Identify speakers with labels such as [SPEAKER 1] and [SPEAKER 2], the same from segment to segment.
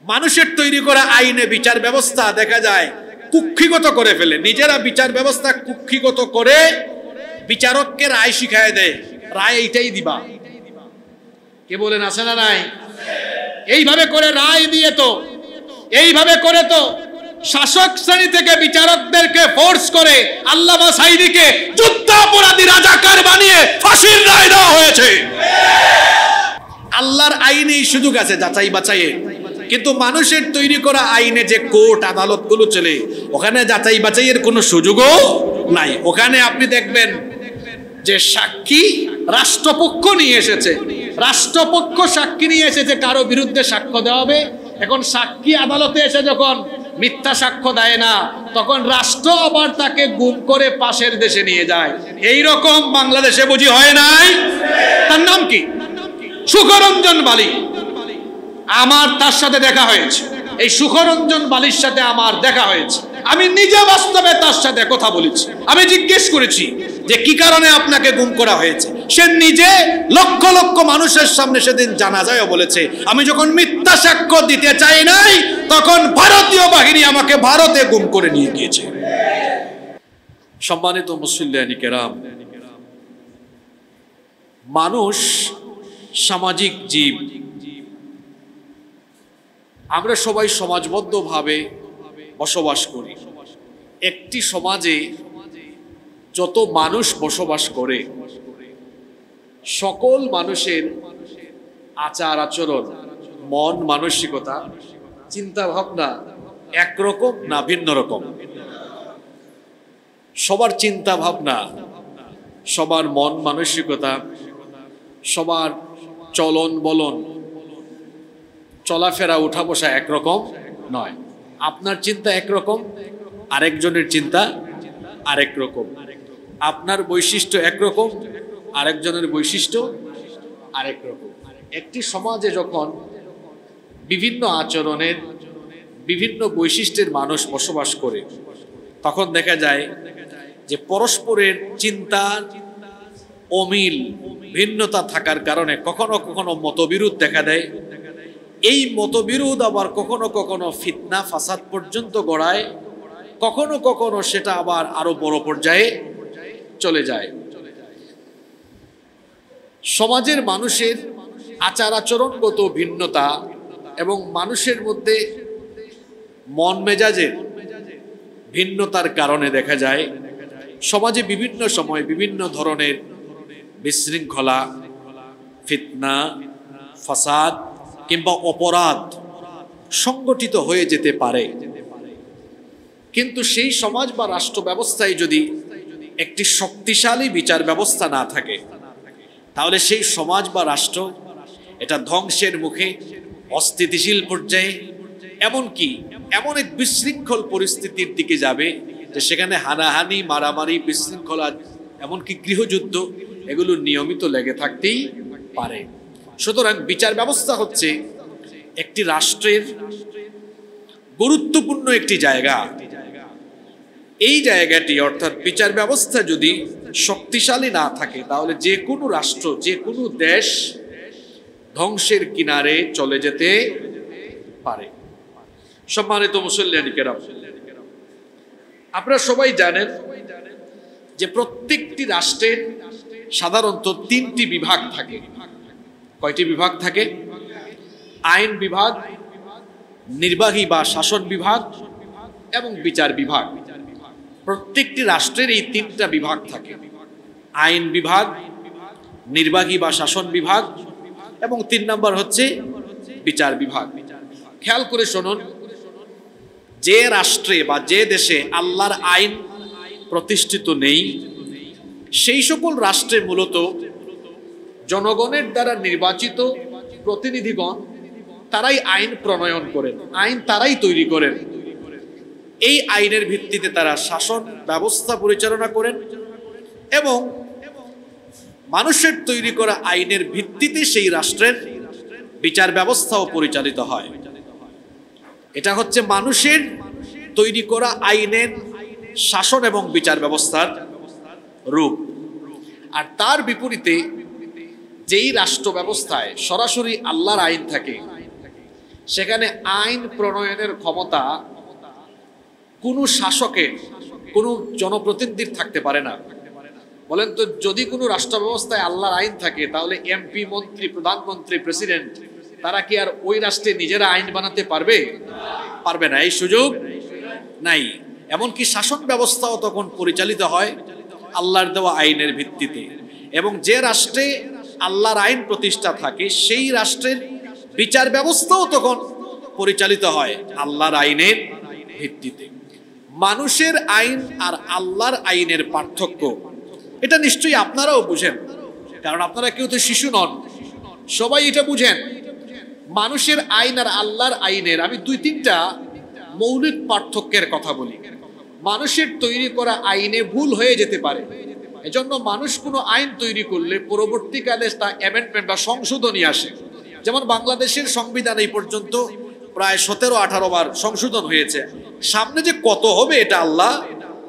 [SPEAKER 1] মানুষের তৈরি করা আইনে বিচার ব্যবস্থা দেখা যায় কুক্ষিগত করে ফেলে, নিজেরা বিচার ব্যবস্থা কুক্ষিগত করে বিচারককে রায় শিখায় দেয়, রায় এইটাই দিবা। কে বলেন আছে না নাই? এইভাবে করে রায় দিয়ে তো, এইভাবে করে তো শাসক শ্রেণী থেকে বিচারকদেরকে ফোর্স করে আল্লামা সাঈদীকে যুদ্ধাপরাধী রাজাকার বানিয়ে ফাঁসির রায় দেওয়া হয়েছে। আল্লাহর আইনেই সুযোগ আছে যাচাই বাছাইয়ে, কিন্তু মানুষের তৈরি করা আইনে যে কোর্ট আদালত গুলো চলে ওখানে যাচাই বাছাইয়ের কোনো সুযোগও নাই। ওখানে আপনি দেখবেন যে সাক্ষী রাষ্ট্রপক্ষ নিয়ে এসেছে, রাষ্ট্রপক্ষ সাক্ষী নিয়ে এসেছে, কারো বিরুদ্ধে সাক্ষ্য দেওয়া হবে। এখন সাক্ষী আদালতে এসে যখন মিথ্যা সাক্ষ্য দেয় না, তখন রাষ্ট্র আবার তাকে গুম করে পাশের দেশে নিয়ে যায়। এই রকম বাংলাদেশে বুঝি হয় নাই? তার নাম কি? সুখরঞ্জন বালি। আমার তার সাথে দেখা হয়েছে, এই সুখরঞ্জন বালির সাথে আমার দেখা হয়েছে। আমি নিজে বাস্তবে তার সাথে কথা বলেছি। আমি জিজ্ঞেস করেছি যে কি কারণে আপনাকে গুম করা হয়েছে। সে নিজে লক্ষ লক্ষ মানুষের সামনে সেদিন জানাজায়ও বলেছে, আমি যখন মিথ্যা সাক্ষ্য দিতে চাই নাই তখন ভারতীয় বাহিনী আমাকে ভারতে গুম করে নিয়ে গিয়েছে। সম্মানিত মুসল্লিয়ানি কেরাম, মানুষ সামাজিক জীব। আমরা সবাই সমাজবদ্ধভাবে বসবাস করি। একটি সমাজে যত মানুষ বসবাস করে সকল মানুষের আচার আচরণ, মন মানসিকতা, চিন্তা ভাবনা একরকম না ভিন্ন রকম? সবার চিন্তা ভাবনা, সবার মন মানসিকতা, সবার চলন বলন, চলাফেরা উঠা বসা একরকম নয়। আপনার চিন্তা একরকম, আরেকজনের চিন্তা আরেক রকম। আপনার বৈশিষ্ট্য একরকম, আরেকজনের বৈশিষ্ট্য আরেক রকম। একটি সমাজে যখন বিভিন্ন আচরণের, বিভিন্ন বৈশিষ্ট্যের মানুষ বসবাস করে, তখন দেখা যায় যে পরস্পরের চিন্তার অমিল, ভিন্নতা থাকার কারণে কখনো কখনো মতবিরোধ দেখা দেয়। এই মতবিরোধ আবার কখনো কখনো ফিতনা ফাসাদ পর্যন্ত গড়ায়, কখনো কখনো সেটা আবার আরো বড় পর্যায়ে চলে যায়। সমাজের মানুষের আচার আচরণগত ভিন্নতা এবং মানুষের মধ্যে মন মেজাজের ভিন্নতার কারণে দেখা যায় সমাজে বিভিন্ন সময় বিভিন্ন ধরনের বিশৃঙ্খলা, ফিতনা, ফাসাদ কিংবা অপরাধ সংগঠিত হয়ে যেতে পারে। কিন্তু সেই সমাজ বা রাষ্ট্র ব্যবস্থায় যদি একটি শক্তিশালী বিচার ব্যবস্থা না থাকে, তাহলে সেই সমাজ বা রাষ্ট্র এটা ধ্বংসের মুখে, অস্থিতিশীল পর্যায়ে, এমনকি এমন এক বিশৃঙ্খল পরিস্থিতির দিকে যাবে যে সেখানে হানাহানি, মারামারি, বিশৃঙ্খলা, এমনকি গৃহযুদ্ধ এগুলো নিয়মিত লেগে থাকতেই পারে। সুতরাং বিচার ব্যবস্থা হচ্ছে একটি রাষ্ট্রের গুরুত্বপূর্ণ একটি জায়গা। এই জায়গাটি অর্থাৎ বিচার ব্যবস্থা যদি শক্তিশালী না থাকে, তাহলে যে কোনো রাষ্ট্র, যে কোনো দেশ ধ্বংসের কিনারে চলে যেতে পারে। সম্মানিত মুসল্লিয়ানি কেরাম, আপনারা সবাই জানেন যে প্রত্যেকটি রাষ্ট্রের সাধারণত তিনটি বিভাগ থাকে। কয়টি বিভাগ থাকে? আইন বিভাগ, নির্বাহী বা শাসন বিভাগ এবং বিচার বিভাগ। প্রত্যেকটি রাষ্ট্রের এই তিনটা বিভাগ থাকে: আইন বিভাগ, নির্বাহী বা শাসন বিভাগ এবং 3 নম্বর হচ্ছে বিচার বিভাগ। খেয়াল করে শুনুন, যে রাষ্ট্রে বা যে দেশে আল্লাহর আইন প্রতিষ্ঠিত নেই, সেই সকল রাষ্ট্রে মূলত জনগণের দ্বারা নির্বাচিত প্রতিনিধিগণ তারাই আইন প্রণয়ন করেন, আইন তারাই তৈরি করেন। এই আইনের ভিত্তিতে তারা শাসন ব্যবস্থা পরিচালনা করেন এবং মানুষের তৈরি করা আইনের ভিত্তিতে সেই রাষ্ট্রের বিচার ব্যবস্থাও পরিচালিত হয়। এটা হচ্ছে মানুষের তৈরি করা আইনের শাসন এবং বিচার ব্যবস্থার রূপ। আর তার বিপরীতে যেই রাষ্ট্র ব্যবস্থায় সরাসরি আল্লাহর আইন থাকে, সেখানে আইন প্রণয়নের ক্ষমতা কোনো শাসকের, কোনো জনপ্রতিনিধির থাকতে পারে না। বলেন তো, যদি কোনো রাষ্ট্র ব্যবস্থায় আল্লাহর আইন থাকে, তাহলে এমপি, মন্ত্রী, প্রধানমন্ত্রী, প্রেসিডেন্ট তারা কি আর ওই রাষ্ট্রে নিজেরা আইন বানাতে পারবে? পারবে না, এই সুযোগ নাই। এমনকি শাসন ব্যবস্থাও তখন পরিচালিত হয় আল্লাহর দেওয়া আইনের ভিত্তিতে। এবং যে রাষ্ট্রে আল্লাহর আইন প্রতিষ্ঠা থাকে, সেই রাষ্ট্রের বিচার ব্যবস্থাও তখন পরিচালিত হয় আল্লাহর আইনের ভিত্তিতে। মানুষের আইন আর আল্লাহর আইনের পার্থক্য এটা নিশ্চয়ই আপনারাও বুঝেন, কারণ আপনারা কেউ তো শিশু নন, সবাই এটা বুঝেন। মানুষের আইন আর আল্লাহর আইনের আমি 2-3টা মৌলিক পার্থক্যের কথা বলি। মানুষের তৈরি করা আইনে ভুল হয়ে যেতে পারে, এজন্য মানুষ কোনো আইন তৈরি করলে পরবর্তীকালে তা অ্যামেন্ডমেন্ট বা সংশোধনী আসে। যেমন বাংলাদেশের সংবিধান এই পর্যন্ত প্রায় 17-18 বার সংশোধন হয়েছে, সামনে যে কত হবে এটা আল্লাহ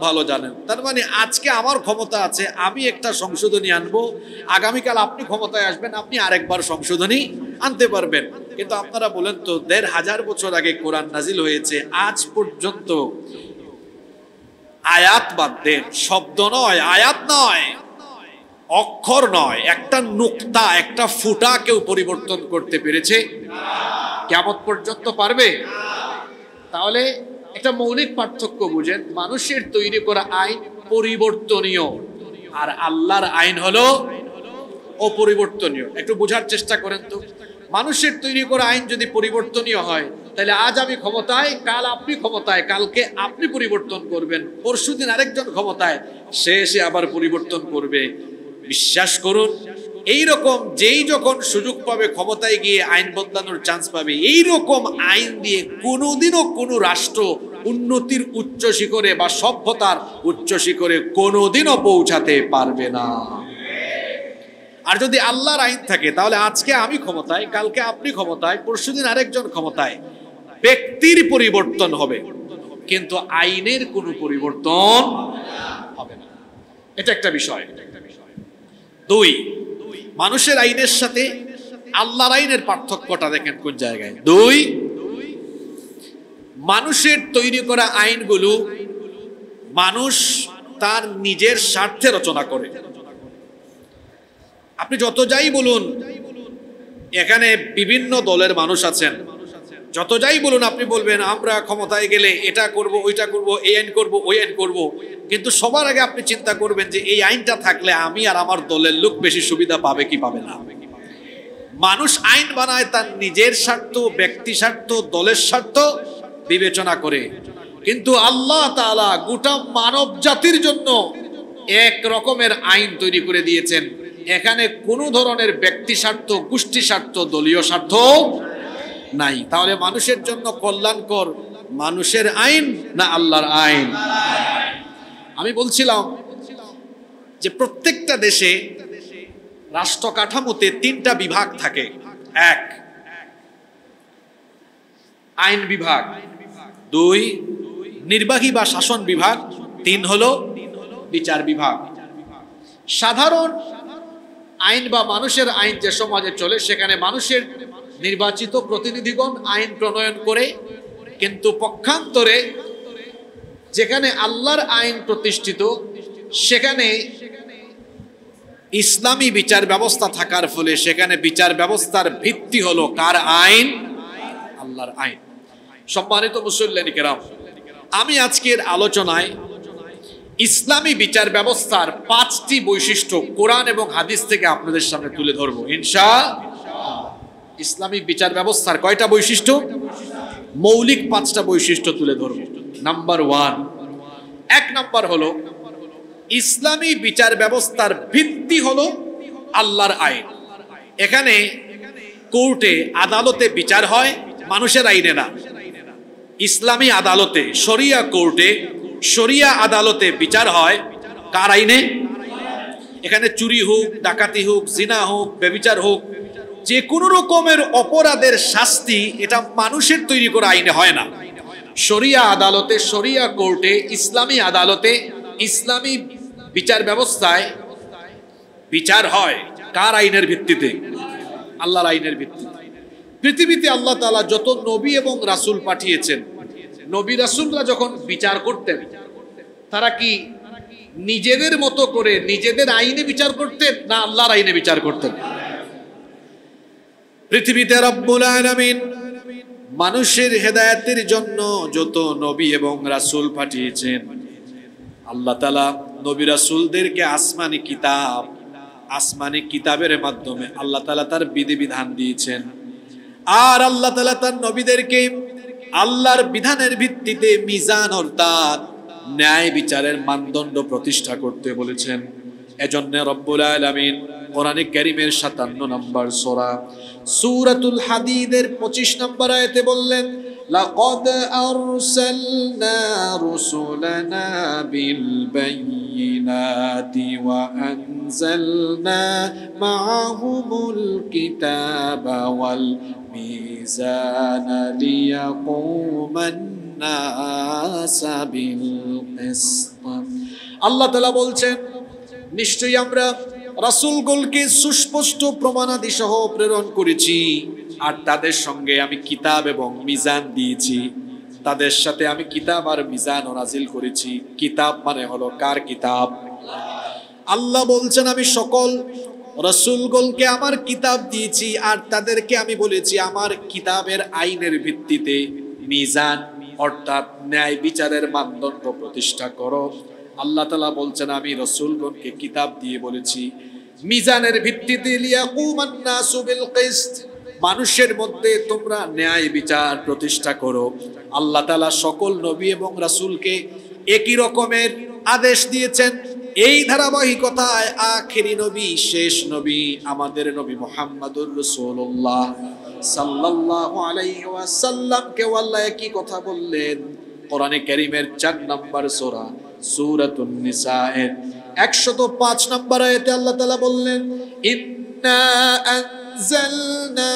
[SPEAKER 1] ভালো জানেন। তার মানে আজকে আমার ক্ষমতা আছে, আমি একটা সংশোধনী আনবো, আগামীকাল আপনি ক্ষমতায় আসবেন, আপনি আরেকবার সংশোধনী আনতে পারবেন। কিন্তু আপনারা বলেন তো, 1500 বছর আগে কোরআন নাজিল হয়েছে, আজ পর্যন্ত আয়াত বাদ দেন, শব্দ নয়, আয়াত নয়, অক্ষর নয়, একটা নুক্তা, একটা ফুটা কেউ পরিবর্তন করতে পেরেছে? কিয়ামত পর্যন্ত পারবে? তাহলে একটা মৌলিক পার্থক্য বুঝেন, মানুষের তৈরি করা আইন পরিবর্তনীয় আর আল্লাহর আইন হলো অপরিবর্তনীয়। একটু বোঝার চেষ্টা করেন তো, মানুষের তৈরি করা আইন যদি পরিবর্তনীয় হয়, তাহলে আজ আমি ক্ষমতায়, কাল আপনি ক্ষমতায়, কালকে আপনি পরিবর্তন করবেন, পরশুদিন আরেকজন ক্ষমতায়, সে এসে আবার পরিবর্তন করবে। বিশ্বাস করুন, এইরকম যেই যখন সুযোগ পাবে ক্ষমতায় গিয়ে আইন বদলানোর চান্স পাবে, এইরকম আইন দিয়ে কোনোদিনও কোনো রাষ্ট্র উন্নতির উচ্চ শিখরে বা সভ্যতার উচ্চ শিখরে কোনোদিনও পৌঁছাতে পারবে না। আর যদি আল্লাহর আইন থাকে, তাহলে আজকে আমি ক্ষমতায়, কালকে আপনি ক্ষমতায়, পরশুদিন আরেকজন ক্ষমতায়, ব্যক্তির পরিবর্তন হবে কিন্তু আইনের কোনো পরিবর্তন হবে না। এটা একটা বিষয়। 2, মানুষের আইনের সাথে আল্লাহর আইনের পার্থক্যটা দেখেন কোন জায়গায়। 2, মানুষের তৈরি করা আইনগুলো মানুষ তার নিজের স্বার্থে রচনা করে। আপনি যত যাই বলুন, এখানে বিভিন্ন দলের মানুষ আছেন, যত যাই বলুন আপনি বলবেন আমরা ক্ষমতায় গেলে এটা করব, ওইটা করব, এই আইন করব, ওই আইন করব, কিন্তু সবার আগে আপনি চিন্তা করবেন যে এই আইনটা থাকলে আমি আর আমার দলের লোক বেশি সুবিধা পাবে কি পাবে না। মানুষ আইন বানায় তার নিজের স্বার্থ, ব্যক্তি স্বার্থ, দলের স্বার্থ বিবেচনা করে, কিন্তু আল্লাহ তাআলা গোটা মানব জাতির জন্য এক রকমের আইন তৈরি করে দিয়েছেন। এখানে কোনো ধরনের ব্যক্তি স্বার্থ, গোষ্ঠী স্বার্থ, দলীয় স্বার্থ নাই। তাহলে মানুষের জন্য কল্যাণকর মানুষের আইন না আল্লাহর আইন? আমি বলছিলাম যে প্রত্যেকটা দেশে রাষ্ট্র কাঠামোতে 3টা বিভাগ থাকে। 1, আইন বিভাগ, 2, নির্বাহী বা শাসন বিভাগ, 3 হলো বিচার বিভাগ। সাধারণ আইন বা মানুষের আইন যে সমাজে চলে, সেখানে মানুষের নির্বাচিত প্রতিনিধিগণ আইন প্রণয়ন করে, কিন্তু পক্ষান্তরে যেখানে আল্লাহর আইন প্রতিষ্ঠিত, সেখানে ইসলামী বিচার ব্যবস্থা থাকার ফলে সেখানে বিচার ব্যবস্থার ভিত্তি হলো কার আইন? আল্লাহর আইন। সম্মানিত মুসল্লিয়ান কিরাম, আমি আজকের আলোচনায় ইসলামী বিচার ব্যবস্থার 5টি বৈশিষ্ট্য কোরআন এবং হাদিস থেকে আপনাদের সামনে তুলে ধরবো ইনশাআল্লাহ। ইসলামী বিচার ব্যবস্থার কয়টা বৈশিষ্ট্য? মৌলিক 5টা বৈশিষ্ট্য তুলে ধরবো। নাম্বার 1, 1 নাম্বার হলো ইসলামী বিচার ব্যবস্থার ভিত্তি হলো আল্লাহর আইন। এখানে কোর্টে, আদালতে বিচার হয় মানুষের আইনে না, ইসলামী আদালতে, শরিয়া কোর্টে, শরিয়া আদালতে বিচার হয় কার আইনে? এখানে চুরি হোক, ডাকাতি হোক, জিনা হোক, ব্যভিচার হোক, যে কোনো রকমের অপরাধের শাস্তি এটা মানুষের তৈরি করা আইনে হয় না। শরিয়া আদালতে, শরিয়া কোর্টে, ইসলামী আদালতে, ইসলামী বিচার ব্যবস্থায় বিচার হয় কার আইনের ভিত্তিতে? আল্লাহর আইনের ভিত্তিতে। পৃথিবীতে আল্লাহ তাআলা যত নবী এবং রাসূল পাঠিয়েছেন, নবী রাসূলরা যখন বিচার করতেন, তারা কি নিজেদের মতো করে নিজেদের আইনে বিচার করতেন না আল্লাহর আইনে বিচার করতেন? পৃথিবীতে রব্বুল আলামিন মানুষের হেদায়েতের জন্য যত নবী এবং রাসূল পাঠিয়েছেন, আল্লাহ তাআলা নবী রাসূলদেরকে আসমানি কিতাবের মাধ্যমে আল্লাহ তাআলা তার বিধিবিধান দিয়েছেন। আর আল্লাহ তাআলা তার নবীদেরকে আল্লাহর বিধানের ভিত্তিতে মিজান অর্থাৎ ন্যায় বিচারের মানদণ্ড প্রতিষ্ঠা করতে বলেছেন। এজন্য রব্বুল আলামিন কোরআনে কারীমের 57 নম্বর সূরাতুল হাদীদের 25 নম্বর আয়াতে বললেন, লাকাদ আরসালনা রুসুলানা বিল বায়িনাতি ওয়া আনজালনা মাআহুমুল কিতাবা ওয়াল মিজানা লিয়াকুমান নাসা বিল কিসত। আল্লাহ তাআলা বলছেন, নিশ্চয়ই আমরা রাসূলগণকে সুস্পষ্ট প্রমাণাদি সহ প্রেরণ করেছি, আর তাদের সঙ্গে আমি কিতাব এবং মিজান দিয়েছি। তাদের সাথে আমি কিতাব আর মিজান নাযিল করেছি। কিতাব মানে হলো কার কিতাব? আল্লাহ বলছেন, আমি সকল রাসূলগণকে আমার কিতাব দিয়েছি, আর তাদেরকে আমি বলেছি আমার কিতাবের আইনের ভিত্তিতে মিজান অর্থাৎ ন্যায় বিচারের মানদণ্ড প্রতিষ্ঠা করো। আল্লাহ তাআলা বলছেন, আমি রাসূলগণকে কিতাব দিয়ে বলেছি মিজানের ভিত্তিতে লিয়াকুমান নাসু বিল কিসত, মানুষের মধ্যে তোমরা ন্যায় বিচার প্রতিষ্ঠা করো। আল্লাহ তাআলা সকল নবী এবং রাসূলকে একই রকমের আদেশ দিয়েছেন। এই ধারাবাহিকতায় আখেরি নবী, শেষ নবী আমাদের নবী মুহাম্মদুর রাসূলুল্লাহ সাল্লাল্লাহু আলাইহি ওয়াসাল্লামকে আল্লাহ একই কথা বললেন। কোরআনে কারীমের 4 নম্বর সূরা সূরাতুন নিসা এর 105 নম্বর আয়াতে আল্লাহ তাআলা বললেন, ইন্না আনজালনা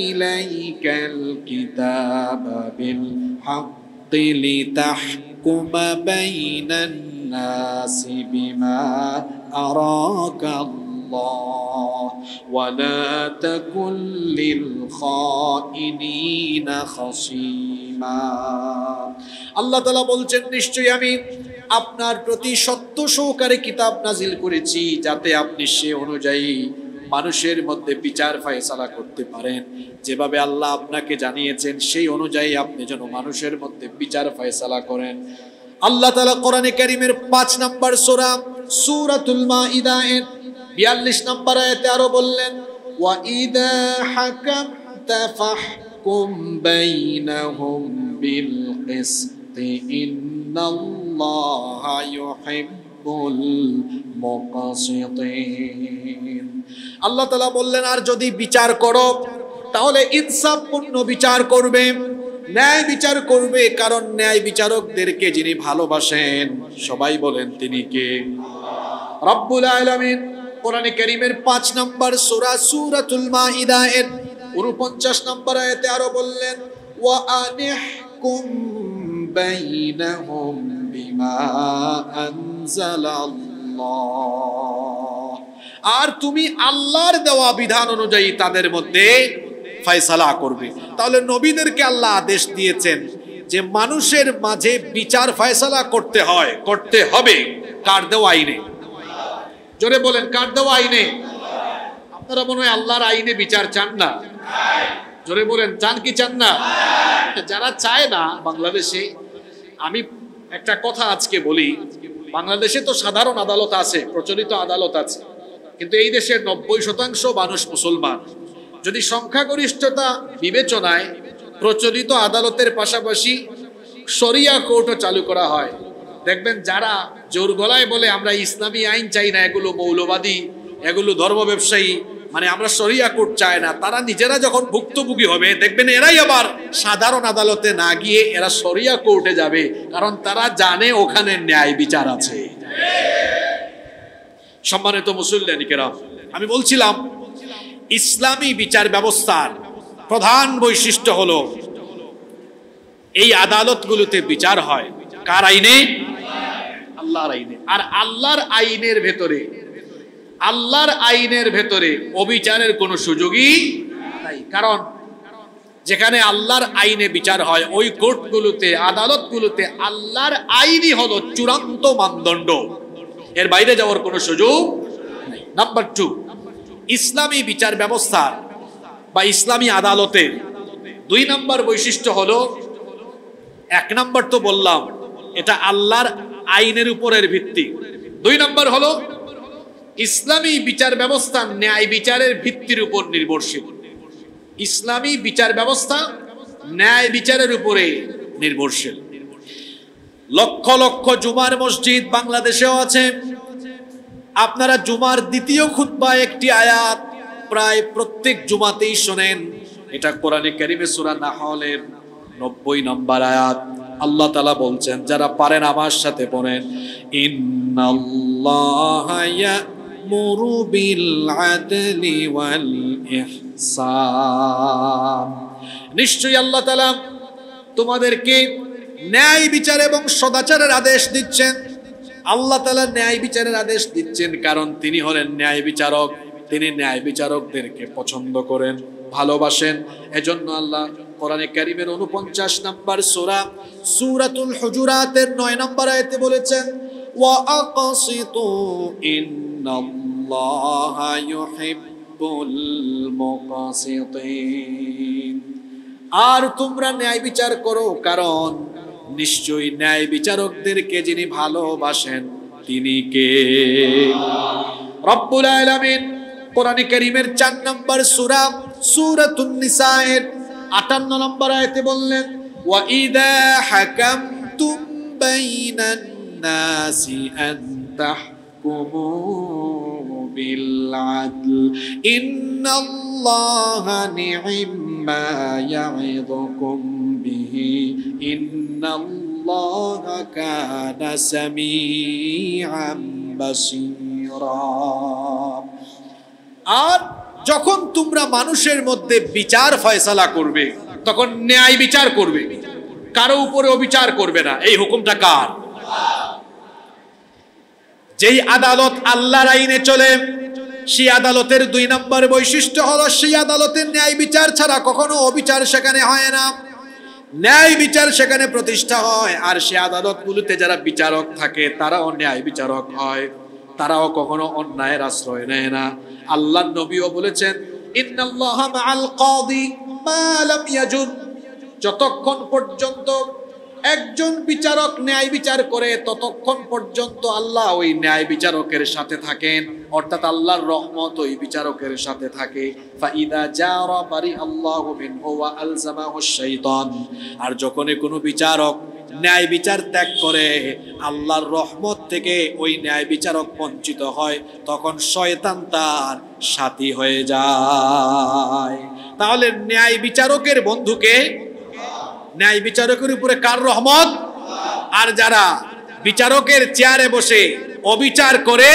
[SPEAKER 1] ইলাইকাল কিতাবা বিল হাক্কি লিতাহকুমা বাইনান নাসি বিমা আরাকাল্লাহ ওয়া লা তাকুল লিল খাইনিনা খাসীমা। আল্লাহ তাআলা বলছেন, নিশ্চয়ই আমি আপনার প্রতি সত্য সহকারে কিতাব নাজিল করেছি, যাতে আপনি সে অনুযায়ী মানুষের মধ্যে বিচার ফয়সালা করতে পারেন। যেভাবে আল্লাহ আপনাকে জানিয়েছেন সেই অনুযায়ী আপনি যেন মানুষের মধ্যে বিচার ফয়সালা করেন। আল্লাহ তাআলা কোরআনে কারীমের 5 নম্বর সূরা সূরাতুল মাইদা এর 42 নম্বর আয়াতে আরো বললেন, ওয়া ইদা হাকামতা ফাহকুম বাইনাহুম বিল কিসতি ইন্নাল্লাহা ইউহিব্বুল মুকসিতিন। আল্লাহ তাআলা বললেন, আর যদি বিচার করো তাহলে ইনসাফপূর্ণ বিচার করবে, ন্যায় বিচার করবে, কারণ ন্যায় বিচারকদেরকে যিনি ভালোবাসেন সবাই বলেন তিনি কে? রব্বুল আলামিন কোরআনে কারীমের 5 নম্বর সূরা সূরাতুল মাইদা এর 49 নম্বর আয়াতে আরো বললেন, ওয়া আনিহকুম বাইনাহুম বিমা আনজালাল্লাহ, আর তুমি আল্লাহর দেওয়া বিধান অনুযায়ী তাদের মধ্যে ফয়সালা করবে। তাহলে নবীদেরকে আল্লাহ আদেশ দিয়েছেন যে মানুষের মাঝে বিচার ফয়সালা করতে হয়, করতে হবে কার দেওয়া আইনে? জোরে বলেন, কার দেওয়া আইনে? আপনারা মনে হয় আল্লাহর আইনে বিচার চান না? জোরে বলেন, চান কি চান না? যারা চায় না বাংলাদেশে, আমি একটা কথা আজকে বলি, বাংলাদেশে তো সাধারণ আদালত আছে, প্রচলিত আদালত আছে, কিন্তু এই দেশের 90% মানুষ মুসলমান। যদি সংখ্যাগরিষ্ঠতা বিবেচনায় প্রচলিত আদালতের পাশাপাশি শরিয়া কোর্টও চালু করা হয়, দেখবেন যারা জোর গলায় বলে আমরা ইসলামী আইন চাই না, এগুলো মৌলবাদী, এগুলো ধর্ম ব্যবসায়ী, মানে আমরা শরিয়া কোর্ট চাই না, তারা নিজেরা যখন ভুক্তভোগী হবে দেখবেন এরাই আবার সাধারণ আদালতে না গিয়ে এরা শরিয়া কোর্টে যাবে, কারণ তারা জানে ওখানে ন্যায় বিচার আছে। সম্মানিত মুসল্লিয়ান কিরাম, আমি বলছিলাম ইসলামী বিচার ব্যবস্থার প্রধান বৈশিষ্ট্য হলো এই আদালতগুলোতে বিচার হয় কার আইনে? আল্লাহর আইনে। আর আল্লাহর আইনের ভেতরে অবিচারের কোনো সুযোগই নাই। কারণ যেখানে আল্লাহর আইনে বিচার হয়, ওই কোর্টগুলোতে, আদালতগুলোতে আল্লাহর আইনই হলো চূড়ান্ত মানদণ্ড, এর বাইরে যাওয়ার কোনো সুযোগ নেই। নাম্বার 2, ইসলামী বিচার ব্যবস্থা বা ইসলামী আদালতের 2 নম্বর বৈশিষ্ট্য হলো, 1 নম্বর তো বললাম এটা আল্লাহর আইনের উপরের ভিত্তি, 2 নম্বর হলো ইসলামী বিচার ব্যবস্থা ন্যায় বিচারের ভিত্তির উপর নির্ভরশীল। ইসলামী বিচার ব্যবস্থা ন্যায় বিচারের উপরে নির্ভরশীল। লক্ষ লক্ষ জুমার মসজিদ বাংলাদেশেও আছে। আপনারা জুমার দ্বিতীয় খুতবায় একটি আয়াত প্রায় প্রত্যেক জুমাতেই শোনেন, এটা কোরআনে কারিমে সূরা নাহলের 90 নম্বর আয়াত। আল্লাহ তাআলা বলছেন, যারা পারেন আমার সাথে পড়েন, ইন্নাল্লাহা ইয়া'মুরু বিল আদলি ওয়াল ইহসান। নিশ্চয়ই আল্লাহ তাআলা তোমাদেরকে ন্যায় বিচার এবং সদাচারের আদেশ দিচ্ছেন। আল্লাহ তাআলা ন্যায় বিচারের আদেশ দিচ্ছেন কারণ তিনি হলেন ন্যায় বিচারক। তিনি ন্যায় বিচারকদেরকে পছন্দ করেন, ভালোবাসেন। এজন্য আল্লাহ কোরআনে কারীমের 49 নম্বর সূরা সূরাতুল হুজুরাতের 9 নম্বর আয়াতে বলেছেন, ওয়া আকাসিতু ইন্নাল্লাহা ইউহিব্বুল মুকাসিতিন। আর তোমরা ন্যায় বিচার করো, কারণ নিশ্চয়ই ন্যায় বিচারকদেরকে যিনি ভালোবাসেন তিনি কে? রব্বুল আলামিন কোরআনে কারীমের 4 নম্বর সূরা সূরাতুন নিসায়ের 58 নম্বর আয়াতে বললেন, ওয়া ইযা হাকামতুম বাইনান নাসি আন তাহকুমু বিল আদল ইন্নাল্লাহা নি'মা ইয়া'ইযুকুম বিহি ইন্নাল্লাহা কানা সামিআন বাসীরা। আর যখন তোমরা মানুষের মধ্যে বিচার ফয়সালা করবে, তখন ন্যায় বিচার করবে, কারো উপরে অবিচার করবে না। এই হুকুমটা কার? যেই আদালত আল্লাহর আইনে চলে, সেই আদালতের 2 নম্বর বৈশিষ্ট্য হলো, সেই আদালতের ন্যায় বিচার ছাড়া কখনো অবিচার সেখানে হয় না, ন্যায় বিচার সেখানে প্রতিষ্ঠা হয়। আর সেই আদালতগুলোতে যারা বিচারক থাকে তারাও ন্যায় বিচারক হয়, তারাও কখনো অন্যায়ের আশ্রয় নেয় না। আল্লাহর নবীও বলেছেন, ইন্নাল্লাহা মাআল কাদি মা লাম ইয়াজুর। যতক্ষণ পর্যন্ত একজন বিচারক ন্যায় বিচার করে, ততক্ষণ পর্যন্ত আল্লাহ ওই ন্যায় বিচারকের সাথে থাকেন, অর্থাৎ আল্লাহর রহমত ওই বিচারকের সাথে থাকে। ফাইদা জারা বারি আল্লাহু মিনহু ওয়া আলজামাহুশ শাইতান। আর যখন কোনো বিচারক ন্যায় বিচার ত্যাগ করে, আল্লাহর রহমত থেকে ওই ন্যায় বিচারক বঞ্চিত হয়, তখন শয়তান তার সাথী হয়ে যায়। তাহলে ন্যায় বিচারকের বন্ধুকে, ন্যায় বিচারকের উপরে কার রহমত? আর যারা বিচারকের চেয়ারে বসে অবিচার করে,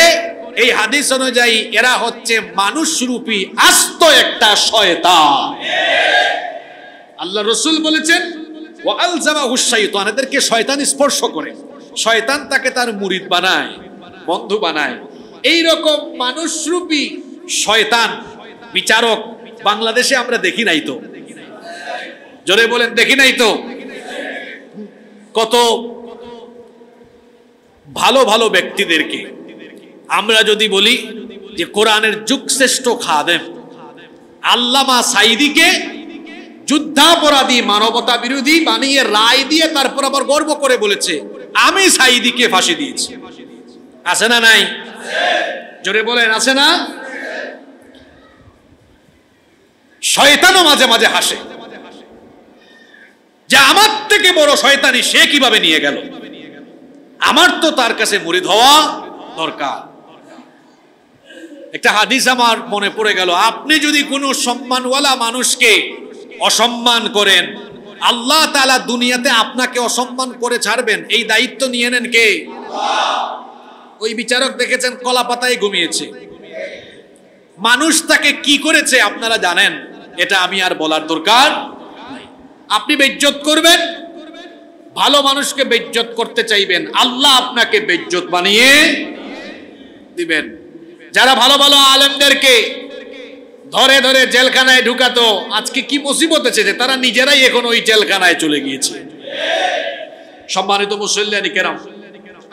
[SPEAKER 1] এই হাদিস অনুযায়ী এরা হচ্ছে মানুষরূপী আস্ত একটা শয়তান। আল্লাহ রাসূল বলেছেন, ওয়া আলজামাহুশ শাইতান। এদেরকে শয়তান স্পর্শ করে, শয়তান তাকে তার মুরিদ বানায়, বন্ধু বানায়। এই রকম মানুষরূপী শয়তান বিচারক বাংলাদেশে আমরা দেখি নাই তো? জোরে বলেন, দেখি নাই তো? কত ভালো ভালো ব্যক্তিদেরকে আমরা যদি বলি যে কোরআনের যুগশ্রেষ্ঠ খাদেম আল্লামা সাঈদীকে যুদ্ধাপরাধী, মানবতা বিরোধী বানিয়ে রায় দিয়ে তারপর আবার গর্ব করে বলেছে, আমি সাঈদীকে ফাঁসি দিয়েছি। আছে না নাই? জোরে বলেন, আছে না? শয়তানও মাঝে মাঝে হাসে যে আমার থেকে বড় শয়তানি সে কিভাবে নিয়ে গেল, আমার তো তার কাছে মুরিদ হওয়া দরকার। একটা হাদিস আমার মনে পড়ে গেল, আপনি যদি কোনো সম্মানওয়ালা মানুষকে অসম্মান করেন, আল্লাহ তাআলা দুনিয়াতে আপনাকে অসম্মান করে ছাড়বেন, এই দায়িত্ব নিয়ে নেন কে? ওই বিচারক দেখেছেন কলা পাতায় ঘুমিয়েছে, মানুষ তাকে কি করেছে আপনারা জানেন, এটা আমি আর বলার দরকার। আপনি বেইজ্জত করবেন, ভালো মানুষকে বেইজ্জত করতে চাইবেন, আল্লাহ আপনাকে বেইজ্জত বানিয়ে দিবেন। যারা ভালো ভালো আলেমদেরকে ধরে ধরে জেলখানায় ঢুকাতো। আজকে কি মুসিবত আছে যে তারা নিজেরাই এখন ওই জেলখানায় চলে গিয়েছে। সম্মানিত মুসল্লিয়ানি কেরাম,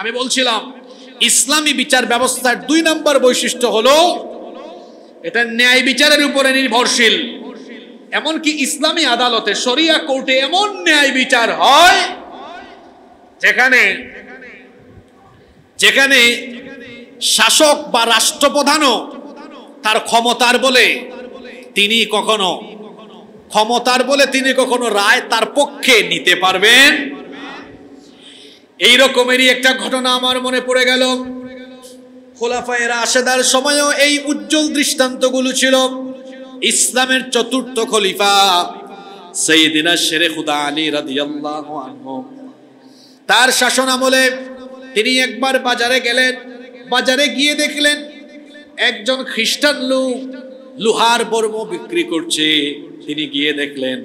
[SPEAKER 1] আমি বলছিলাম ইসলামী বিচার ব্যবস্থার 2 নম্বর বৈশিষ্ট্য হলো এটা ন্যায় বিচারের উপরে নির্ভরশীল। এমনকি ইসলামী আদালতে, শরিয়া কোর্টে এমন ন্যায় বিচার হয় যেখানে যেখানে শাসক বা রাষ্ট্রপ্রধানও তার ক্ষমতার বলে তিনি কখনো রায় তার পক্ষে নিতে পারবেন। এই রকমেরই একটা ঘটনা আমার মনে পড়ে গেল। খোলাফায়ে রাশেদার সময়ও এই উজ্জ্বল দৃষ্টান্তগুলো ছিল। ইসলামের চতুর্থ খলিফা সাইয়্যিদিনা শেরে খুদা আলী রাদিয়াল্লাহু আনহু, তার শাসন আমলে তিনি একবার বাজারে গেলেন। বাজারে গিয়ে দেখলেন একজন খ্রিস্টান লোক লোহার বর্ম বিক্রি করছে। তিনি গিয়ে দেখলেন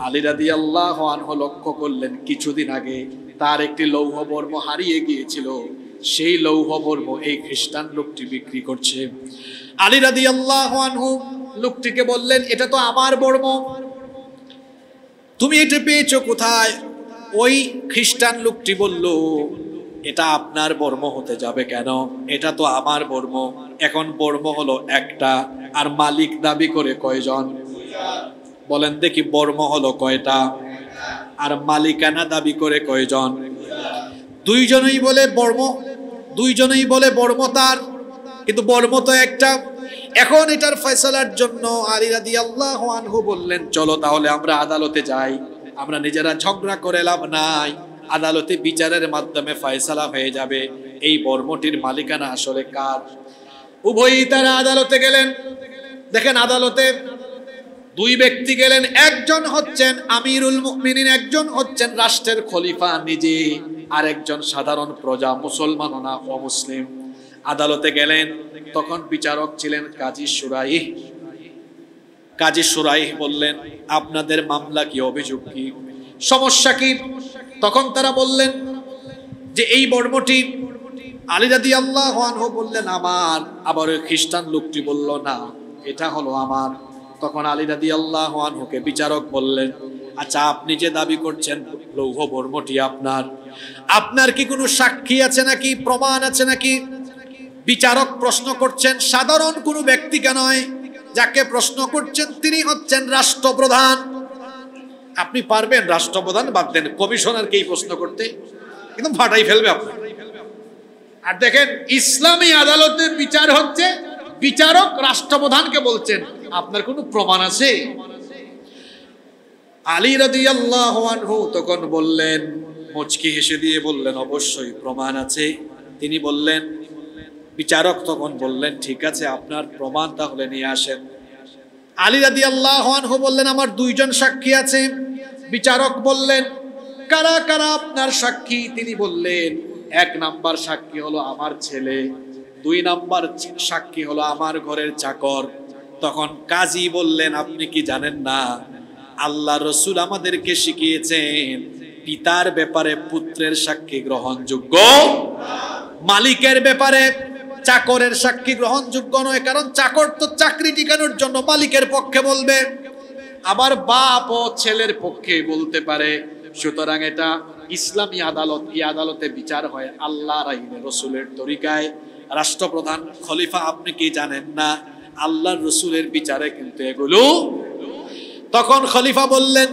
[SPEAKER 1] আলী রাদিয়াল্লাহু আনহু লক্ষ্য করলেন কিছুদিন আগে তার একটি লৌহ বর্ম হারিয়ে গিয়েছিল। সেই লৌহ বর্ম এই খ্রিস্টান লোকটি বিক্রি করছে। আলী রাদিয়াল্লাহু আনহু লোকটিকে বললেন, এটা তো আমার বর্ম, তুমি এটা পেয়েছো কোথায়? ওই খ্রিস্টান লোকটি বলল, এটা আপনার বর্ম হতে যাবে কেন? এটা তো আমার বর্ম। এখন বর্ম হলো একটা, আর মালিক দাবি করে কয়জন? বলেন দেখি, বর্ম হলো কয়টা আর মালিকানা দাবি করে কয়জন? দুইজনেই বলে বর্ম তার, কিন্তু বর্ম তো একটা। এখন এটার ফয়সালার জন্য আলী রাদিয়াল্লাহু আনহু বললেন, চলো তাহলে আমরা আদালতে যাই। আমরা নিজেরা ঝগড়া করে লাভ নাই, আদালতে বিচারের মাধ্যমে ফয়সালা হয়ে যাবে এই বর্মটির মালিকানা আসলে কার। উভয়ই তারা আদালতে গেলেন। দেখেন আদালতে 2 ব্যক্তি গেলেন, একজন হচ্ছেন আমিরুল মুমিনিন, একজন হচ্ছেন রাষ্ট্রের খলিফা নিজে, আর একজন সাধারণ প্রজা, মুসলমান না অমুসলিম। আদালতে গেলেন, তখন বিচারক ছিলেন কাজী শুরাইহ। কাজী শুরাইহ বললেন, আপনাদের মামলা কি, অভিযোগ কি, সমস্যা কি? তখন তারা বললেন যে এই বর্মটি। আলী রাদিয়াল্লাহু আনহু বললেন আমার। আবার ওই খ্রিস্টান লোকটি বলল, না এটা হলো আমার। তখন আলী রাদিয়াল্লাহু আনহুকে বিচারক বললেন, আচ্ছা আপনি যে দাবি করছেন লৌহ বর্মটি আপনার কি কোনো সাক্ষী আছে নাকি, প্রমাণ আছে নাকি? বিচারক প্রশ্ন করছেন সাধারণ কোনো ব্যক্তিকে নয়, যাকে প্রশ্ন করছেন তিনি হচ্ছেন রাষ্ট্রপ্রধান। আপনি পারবেন রাষ্ট্রপ্রধান বাদ দেন, কমিশনারকেই প্রশ্ন করতে? কিন্তু ফাটাই ফেলবে আপনার। আর দেখেন ইসলামী আদালতে বিচার হচ্ছে, বিচারক রাষ্ট্রপ্রধানকে বলছেন আপনার কোনো প্রমাণ আছে? আলী রাদিয়াল্লাহু আনহু তখন বললেন, মুচকি হেসে দিয়ে বললেন, অবশ্যই প্রমাণ আছে। তিনি বললেন, বিচারক তখন বললেন, ঠিক আছে আপনার প্রমাণ তাহলে নিয়ে আসেন। আলী রাদিয়াল্লাহু আনহু বললেন, আমার 2 জন সাক্ষী আছে। বিচারক বললেন, কারা কারা আপনার সাক্ষী? তিনি বললেন, 1 নাম্বার সাক্ষী হলো আমার ছেলে, 2 নাম্বার সাক্ষী হলো আমার ঘরের চাকর। তখন কাজী বললেন, আপনি কি জানেন না আল্লাহ রসুল আমাদেরকে শিখিয়েছেন পিতার ব্যাপারে পুত্রের সাক্ষী গ্রহণযোগ্য, মালিকের ব্যাপারে চাকরের সাক্ষী গ্রহণযোগ্য নয়। কারণ চাকর তো চাকরি টিকানোর জন্য মালিকের পক্ষে বলবে, আবার বাপ ও ছেলের পক্ষে বলতে পারে। সুতরাং এটা ইসলামী আদালত, এই আদালতে বিচার হয় আল্লাহর আইনে, রসুলের তরিকায়। রাষ্ট্রপ্রধান খলিফা আপনি কি জানেন না আল্লাহর রসুলের বিচারে কিন্তু এগুলো। তখন খলিফা বললেন,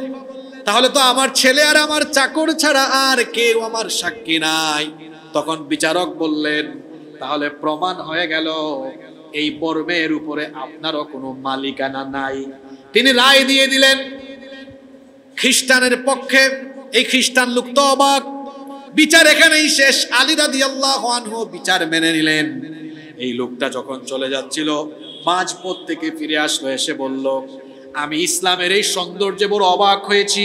[SPEAKER 1] তাহলে তো আমার ছেলে আর আমার চাকর ছাড়া আর কেউ আমার সাক্ষী নাই। তখন বিচারক বললেন, তাহলে প্রমাণ হয়ে গেল এই বর্মের উপরে আপনারও কোনো মালিকানা নাই। তিনি রায় দিয়ে দিলেন খ্রিস্টানের পক্ষে। এই খ্রিস্টান লোক তো অবাক, বিচার এখানেই শেষ। আলী রাদিয়াল্লাহু আনহু বিচার মেনে নিলেন। এই লোকটা যখন চলে যাচ্ছিল মাঝপথ থেকে ফিরে আসলো, এসে বলল, আমি ইসলামের এই সৌন্দর্যে বড় অবাক হয়েছি।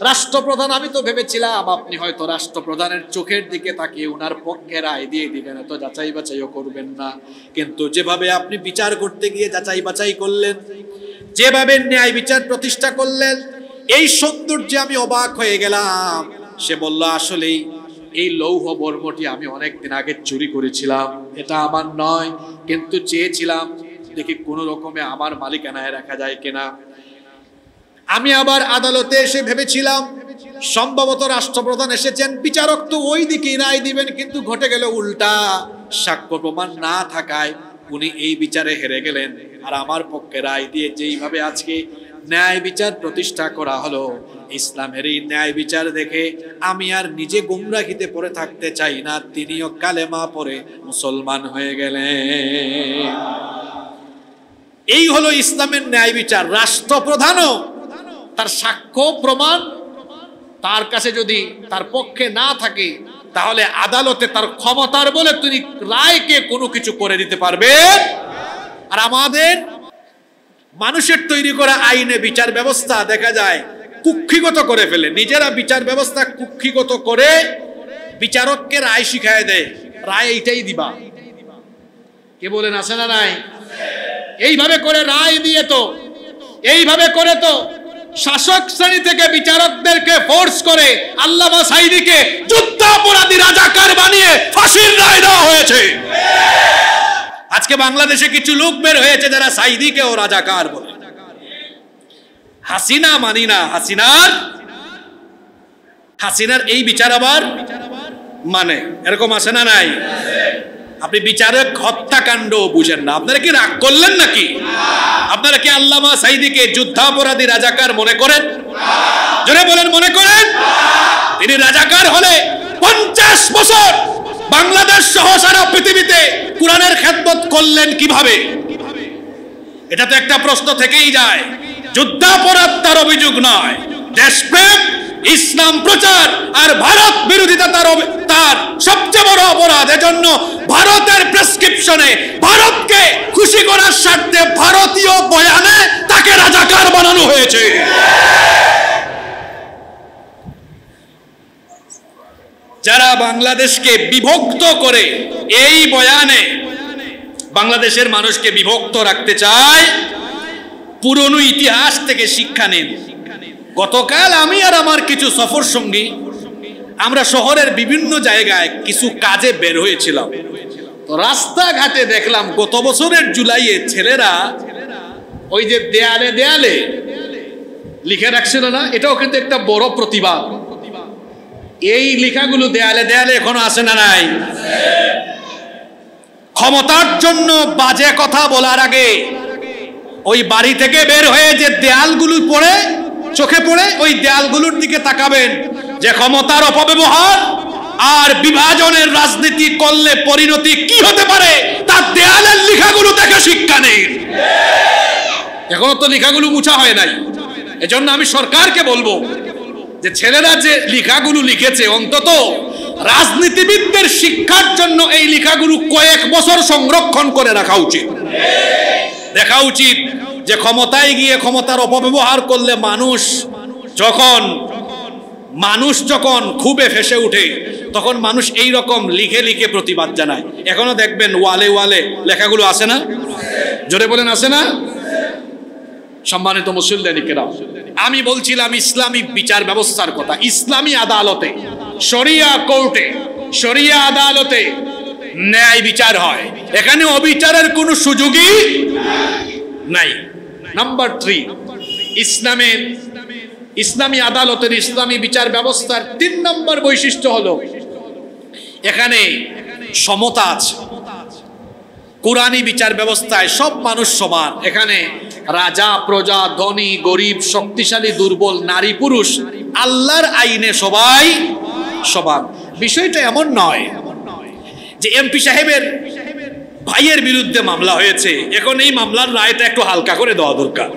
[SPEAKER 1] রাষ্ট্রপ্রধান, আমি তো ভেবেছিলাম আপনি হয়তো রাষ্ট্রপ্রধানের চোখের দিকে তাকিয়ে উনার পক্ষে রায় দিয়ে দিবেন, এত যাচাই বাছাইও করবেন না। কিন্তু যেভাবে আপনি বিচার করতে গিয়ে যাচাই বাছাই করলেন, যেভাবে ন্যায় বিচার প্রতিষ্ঠা করলেন, এই সৌন্দর্যে আমি অবাক হয়ে গেলাম। সে বলল, আসলেই এই লৌহ বর্মটি আমি অনেকদিন আগে চুরি করেছিলাম, এটা আমার নয়, কিন্তু চেয়েছিলাম দেখি কোন রকমে আমার মালিকানায় রাখা যায় কিনা। আমি আবার আদালতে এসে ভেবেছিলাম সম্ভবত রাষ্ট্রপ্রধান এসেছেন, বিচারক তো ওই দিকে রায় দিবেন, কিন্তু ঘটে গেল উল্টা। সাক্ষ্য প্রমাণ না থাকায় উনি এই বিচারে হেরে গেলেন, আর আমার পক্ষে রায় দিয়ে যেইভাবে আজকে ন্যায় বিচার প্রতিষ্ঠা করা হলো, ইসলামের এই ন্যায় বিচার দেখে আমি আর নিজে গুমরাহিতে পড়ে থাকতে চাই না। তিনিও কালেমা পড়ে মুসলমান হয়ে গেলেন। এই হলো ইসলামের ন্যায় বিচার। রাষ্ট্রপ্রধানও তার সাক্ষ্য প্রমাণ তার কাছে যদি তার পক্ষে না থাকে, তাহলে আদালতে তার ক্ষমতার বলে তিনি রায়কে কোনো কিছু করে দিতে পারবে। আর আমাদের মানুষের তৈরি করা আইনে বিচার ব্যবস্থা দেখা যায় কুক্ষিগত করে ফেলে, নিজেরা বিচার ব্যবস্থা কুক্ষিগত করে বিচারককে রায় শিখায় দেয়, রায় এইটাই দিবা। কে বলেন আছে না নাই? এইভাবে করে রায় দিয়ে তো, এইভাবে করে তো শাসক শ্রেণী থেকে বিচারকদেরকে ফোর্স করে আল্লামা সাঈদীকে যুদ্ধাপরাধী রাজাকার বানিয়ে ফাঁসির রায় দেওয়া হয়েছে। আজকে বাংলাদেশে কিছু লোক বের হয়েছে যারা সাঈদীকেও রাজাকার বলে। হাসিনা মানি না, হাসিনার এই বিচার আবার মানে, এরকম আছে না নাই? আপনি বিচারক হত্যাকাণ্ড বুঝেন না। আপনারা কি রাগ করলেন নাকি? আপনারা কি আল্লামা সাঈদীকে যুদ্ধাপরাধী রাজাকার মনে করেন? জোরে বলেন, মনে করেন? তিনি রাজাকার হলে 50 বছর বাংলাদেশ সহ সারা পৃথিবীতে কোরআনের খেদমত করলেন কিভাবে? এটা তো একটা প্রশ্ন থেকেই যায়। যুদ্ধাপরাধ তার অভিযোগ নয়, দেশপ্রেম, ইসলাম প্রচার আর ভারত বিরোধিতা তার সবচেয়ে বড় অপরাধ। এজন্য ভারতের প্রেসক্রিপশনে ভারতকে খুশি করার স্বার্থে ভারতীয় বয়ানে তাকে রাজাকার বানানো হয়েছে। যারা বাংলাদেশকে বিভক্ত করে এই বয়ানে বাংলাদেশের মানুষকে বিভক্ত রাখতে চায়, পুরনো ইতিহাস থেকে শিক্ষা নেন। গতকাল আমি আর আমার কিছু সফর সঙ্গী আমরা শহরের বিভিন্ন জায়গায় কিছু কাজে বের হয়েছিলাম। তো রাস্তাঘাটে দেখলাম গত বছরের জুলাইয়ে ছেলেরা ওই যে দেয়ালে দেয়ালে লিখে রাখছিল না, এটাও কিন্তু একটা বড় প্রতিবাদ। এই লেখাগুলো দেয়ালে দেয়ালে এখনো আছে না নাই? ক্ষমতার জন্য বাজে কথা বলার আগে ওই বাড়ি থেকে বের হয়ে যে দেয়ালগুলো পড়ে চোখে পড়ে ওই দেয়ালগুলোর দিকে তাকাবেন, যে ক্ষমতার অপব্যবহার আর বিভাজনের রাজনীতি করলে পরিণতি কি হতে পারে তার দেয়ালের লেখাগুলো দেখে শিক্ষা নেই। এখনো তো লেখাগুলো মুছা হয় নাই। এজন্য আমি সরকারকে বলবো যে ছেলেরা যে লেখাগুলো লিখেছে, অন্তত রাজনীতিবিদদের শিক্ষার জন্য এই লেখাগুলো কয়েক বছর সংরক্ষণ করে রাখা উচিত। দেখা উচিত যে ক্ষমতায় গিয়ে ক্ষমতার অপব্যবহার করলে মানুষ যখন খুবে ফেসে উঠে, তখন মানুষ এই রকম লিখে লিখে প্রতিবাদ জানায়। এখনো দেখবেন ওয়ালে ওয়ালে লেখাগুলো আছে না? জোরে বলেন, আছে না? সম্মানিত মুসল্লিয়ানি কেরাম, আমি বলছিলাম ইসলামিক বিচার ব্যবস্থার কথা। ইসলামী আদালতে, শরিয়া কোর্টে, শরিয়া আদালতে ন্যায় বিচার হয়, এখানে অবিচারের কোনো সুযোগই নাই। নাম্বার 3, ইসলামী আদালতের, ইসলামী বিচার ব্যবস্থার 3 নম্বর বৈশিষ্ট্য হলো এখানে সমতা আছে। কোরআনী বিচার ব্যবস্থায় সব মানুষ সমান। এখানে রাজা, প্রজা, ধনী, গরিব, শক্তিশালী, দুর্বল, নারী, পুরুষ, আল্লাহর আইনে সবাই সমান। বিষয়টা এমন নয় যে এমপি সাহেবের ভাইয়ের বিরুদ্ধে মামলা হয়েছে, এখন এই মামলার রায়টা একটু হালকা করে দেওয়া দরকার।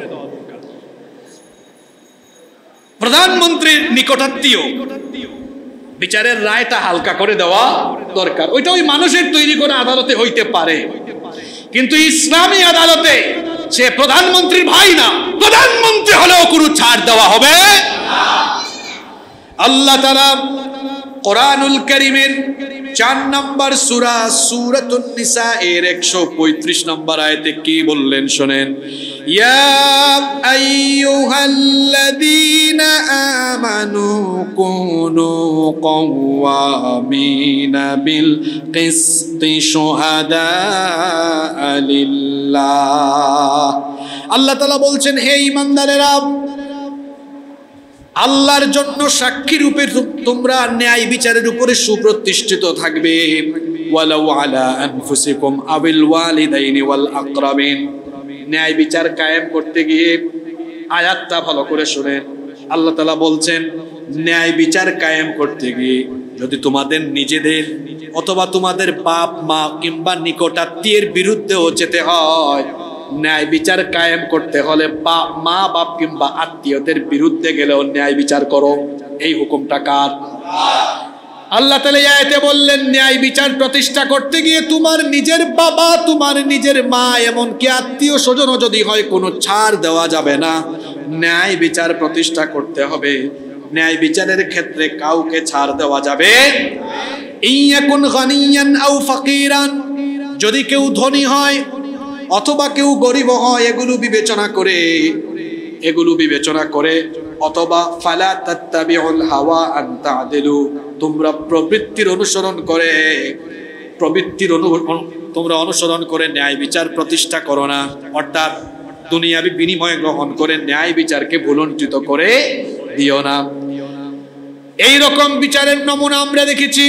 [SPEAKER 1] প্রধানমন্ত্রীর নিকটাত্মীয়, বিচারের রায়টা হালকা করে দেওয়া দরকার। ওইটা ওই মানুষের তৈরি করা আদালতে হইতে পারে, কিন্তু ইসলামী আদালতে সে প্রধানমন্ত্রীর ভাই না, প্রধানমন্ত্রী হলেও কোনো ছাড় দেওয়া হবে না। আল্লাহ তাআলা কোরআনুল কারীমের 4 নম্বর সূরা সূরাতুন নিসা এর 135 নম্বর আয়াতে কি বললেন শুনেন, ইয়া আইয়ুহাল্লাযীনা আমানু কুনু কাওয়ামিনা বিল কিসতি শুহাদা লিল্লাহ। আল্লাহ তাআলা বলছেন, হে ঈমানদারেরা, আল্লাহর জন্য সাক্ষী রূপে তোমরা ন্যায় বিচারের উপরে সুপ্রতিষ্ঠিত থাকবে। ওয়ালাউ আলা আনফুসিকুম আবিল ওয়ালিদাইনি ওয়াল আকরাবিন। ন্যায় বিচার কায়েম করতে গিয়ে আয়াতটা ভালো করে শুনেন, আল্লাহ তাআলা বলছেন ন্যায় বিচার কায়েম করতে গিয়ে যদি তোমাদের নিজেদের অথবা তোমাদের বাপ মা কিংবা নিকটাত্মীয়ের বিরুদ্ধেও যেতে হয়, ন্যায় বিচার কায়েম করতে হলে মা বাপ কিংবা আত্মীয়দের বিরুদ্ধে গেলেও ন্যায় বিচার করো। এই হুকুমটা কার? আল্লাহ তাআলা আয়াতে বললেন ন্যায় বিচার প্রতিষ্ঠা করতে গিয়ে তোমার নিজের বাবা, তোমার নিজের মা, এমনকি আত্মীয় স্বজনও যদি হয় কোনো ছাড় দেওয়া যাবে না। ন্যায় বিচার প্রতিষ্ঠা করতে হবে। ন্যায় বিচারের ক্ষেত্রে কাউকে ছাড় দেওয়া যাবে। ইয়াকুন গানিয়ান আও ফাকিরান, যদি কেউ ধনী হয় অথবা কেউ গরিব হয়, এগুলো বিবেচনা করে অথবা ফালা তাত্তাবিউল হাওয়া আন তা'দিলু, তোমরা প্রবৃত্তির অনুসরণ করে ন্যায় বিচার প্রতিষ্ঠা করো না। অর্থাৎ দুনিয়াবি বিনিময় গ্রহণ করে ন্যায় বিচারকে ভুলুণ্ঠিত করে দিও না। এই রকম বিচারের নমুনা আমরা দেখেছি।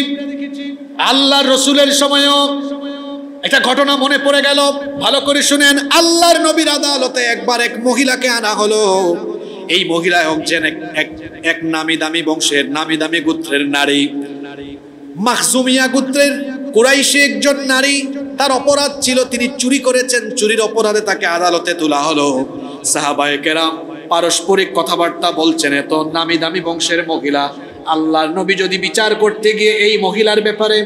[SPEAKER 1] আল্লাহর রাসূলের সময়ও একটা ঘটনা মনে পড়ে গেল, ভালো করে শুনেন। আল্লাহর নবীর আদালতে একবার এক মহিলাকে আনা হলো। এই মহিলা হচ্ছেন এক নামি দামি বংশের, নামি দামি গোত্রের নারী, মাখজুমিয়া গোত্রের কুরাইশি একজন নারী। তার অপরাধ ছিল তিনি চুরি করেছেন। চুরির অপরাধে তাকে আদালতে তোলা হলো। সাহাবায়ে কেরাম পারস্পরিক কথাবার্তা বলছেন, এত নামি দামি বংশের মহিলা, আল্লাহর নবী যদি বিচার করতে গিয়ে এই মহিলার ব্যাপারে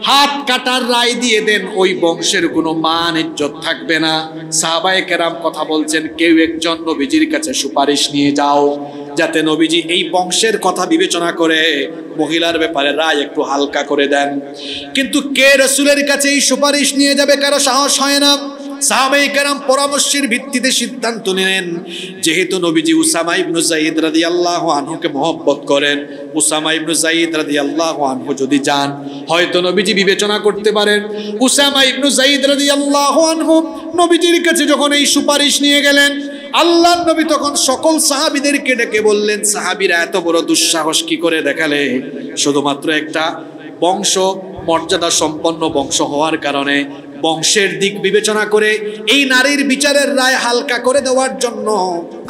[SPEAKER 1] হাত কাটার রায় দিয়ে দেন, ওই বংশের কোনো মান ইজ্জত থাকবে না। সাহাবায়ে কেরাম কথা বলছেন, কেউ একজন নবীজির কাছে সুপারিশ নিয়ে যাও, যাতে নবীজি এই বংশের কথা বিবেচনা করে মহিলার ব্যাপারে রায় একটু হালকা করে দেন। কিন্তু কে রাসূলের কাছে এই সুপারিশ নিয়ে যাবে, কারো সাহস হয় না। সাহাবায়ে কেরাম পরামর্শের ভিত্তিতে সিদ্ধান্ত নিলেন, যেহেতু নবীজি উসামা ইবনে যায়েদ রাদিয়াল্লাহু আনহুকে মহব্বত করেন, উসামা ইবনে যায়েদ রাদিয়াল্লাহু আনহু যদি যান, হয়তো নবীজি বিবেচনা করতে পারেন। উসামা ইবনে যায়েদ রাদিয়াল্লাহু আনহু নবীজির কাছে যখন এই সুপারিশ নিয়ে গেলেন, আল্লাহর নবী তখন সকল সাহাবীদেরকে ডেকে বললেন, সাহাবীরা এত বড় দুঃসাহস কি করে দেখালে? শুধুমাত্র একটা বংশ, মর্যাদা সম্পন্ন বংশ হওয়ার কারণে বংশের দিক বিবেচনা করে এই নারীর বিচারের রায় হালকা করে দেওয়ার জন্য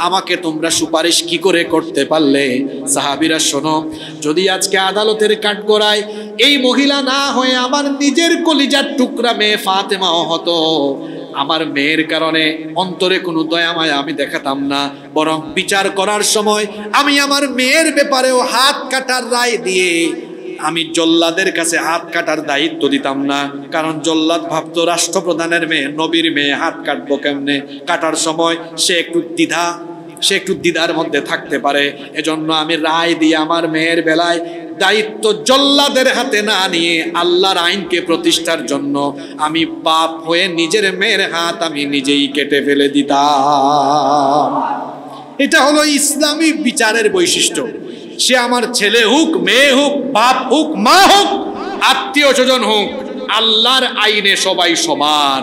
[SPEAKER 1] আমাকে তোমরা সুপারিশ কি করে করতে পারলে? সাহাবীরা শোনো, যদি আজকে আদালতের কাঠগড়ায় এই মহিলা না হয়ে আমার নিজের কলিজার টুকরা মেয়ে ফাতেমাও হতো, আমার মেয়ের কারণে অন্তরে কোনো দয়া মায়া আমি দেখাতাম না, বরং বিচার করার সময় আমি আমার মেয়ের ব্যাপারেও হাত কাটার রায় দিয়ে আমি জল্লাদের কাছে হাত কাটার দায়িত্ব দিতাম না। কারণ জল্লাদ ভাবতো রাষ্ট্রপ্রধানের মেয়ে, নবীর মেয়ে, হাত কাটবো কেমনে? কাটার সময় সে একটু দ্বিধার মধ্যে থাকতে পারে। এজন্য আমি রায় দিয়ে আমার মেয়ের বেলায় দায়িত্ব জল্লাদের হাতে না নিয়ে আল্লাহর আইনকে প্রতিষ্ঠার জন্য আমি বাপ হয়ে নিজের মেয়ের হাত আমি নিজেই কেটে ফেলে দিতাম। এটা হলো ইসলামী বিচারের বৈশিষ্ট্য। সে আমার ছেলে হোক, মেয়ে হোক, বাপ হোক, মা হোক, আত্মীয় স্বজন হোক, আল্লাহর আইনে সবাই সমান।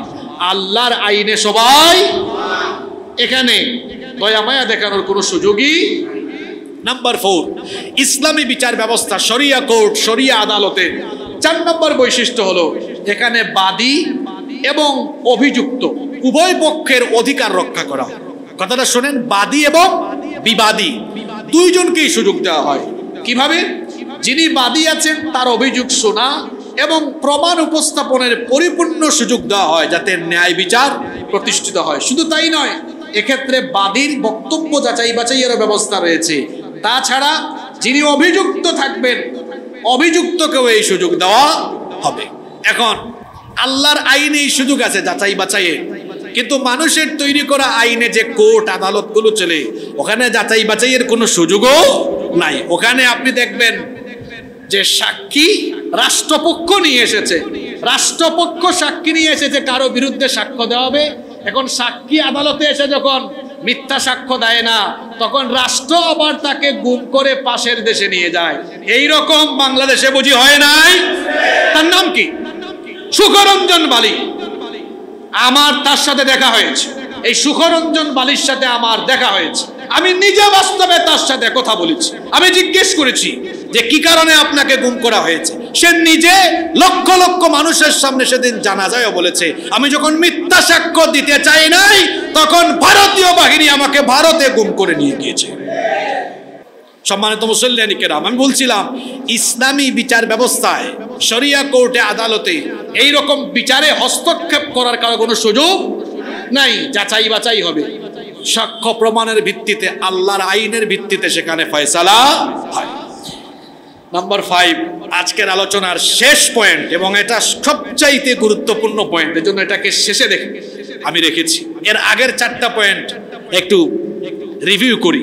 [SPEAKER 1] আল্লাহর আইনে সবাই, এখানে দয়া মায়া দেখানোর কোনো সুযোগই। নাম্বার 4, ইসলামী বিচার ব্যবস্থা, শরিয়া কোর্ট, শরিয়া আদালতে 4 নম্বর বৈশিষ্ট্য হলো এখানে বাদী এবং অভিযুক্ত উভয় পক্ষের অধিকার রক্ষা করা। কথাটা শোনেন, বাদী এবং বিবাদী দুইজনকেই সুযোগ দেওয়া হয়। কিভাবে? যিনি বাদী আছেন তার অভিযোগ শোনা এবং প্রমাণ উপস্থাপনের পরিপূর্ণ সুযোগ দেওয়া হয়, যাতে ন্যায় বিচার প্রতিষ্ঠিত হয়। শুধু তাই নয়, এক্ষেত্রে বাদীর বক্তব্য যাচাই বাছাইয়ের ব্যবস্থা রয়েছে। তাছাড়া যিনি অভিযুক্ত থাকবেন, অভিযুক্তকেও এই সুযোগ দেওয়া হবে। এখন আল্লাহর আইনে এই সুযোগ আছে যাচাই বাছাইয়ের, কিন্তু মানুষের তৈরি করা আইনে যে কোর্ট আদালতগুলো চলে, ওখানে যাচাই বাছাইয়ের কোনো সুযোগও নাই। ওখানে আপনি দেখবেন যে সাক্ষী রাষ্ট্রপক্ষ নিয়ে এসেছে, রাষ্ট্রপক্ষ সাক্ষী নিয়ে এসেছে, কারো বিরুদ্ধে সাক্ষ্য দেওয়া হবে। এখন সাক্ষী আদালতে এসে যখন মিথ্যা সাক্ষ্য দেয় না, তখন রাষ্ট্র আবার তাকে গুম করে পাশের দেশে নিয়ে যায়। এই রকম বাংলাদেশে বুঝি হয় নাই? তার নাম কি? সুখরঞ্জন বালি। আমার তার সাথে দেখা হয়েছে, এই সুখরঞ্জন বালির সাথে আমার দেখা হয়েছে। আমি নিজে বাস্তবে তার সাথে কথা বলেছি। আমি জিজ্ঞেস করেছি যে কি কারণে আপনাকে গুম করা হয়েছে। সে নিজে লক্ষ লক্ষ মানুষের সামনে সেদিন জানাজায়ও বলেছে, আমি যখন মিথ্যা সাক্ষ্য দিতে চাই নাই, তখন ভারতীয় বাহিনী আমাকে ভারতে গুম করে নিয়ে গিয়েছে। সম্মানিত মুসল্লিয়ান কিরাম, আমি বলছিলাম ইসলামী বিচার ব্যবস্থায়, শরিয়া কোর্টে, আদালতে এই রকম বিচারে হস্তক্ষেপ করার কারো কোনো সুযোগ নাই। যাচাই বাছাই হবে, সাক্ষ্য প্রমাণের ভিত্তিতে, আল্লাহর আইনের ভিত্তিতে সেখানে ফয়সালা হয়। নাম্বার 5, আজকের আলোচনার শেষ পয়েন্ট, এবং এটা সবচাইতে গুরুত্বপূর্ণ পয়েন্ট, এজন্য এটাকে শেষে আমি রেখেছি। এর আগের 4টা পয়েন্ট একটু রিভিউ করি।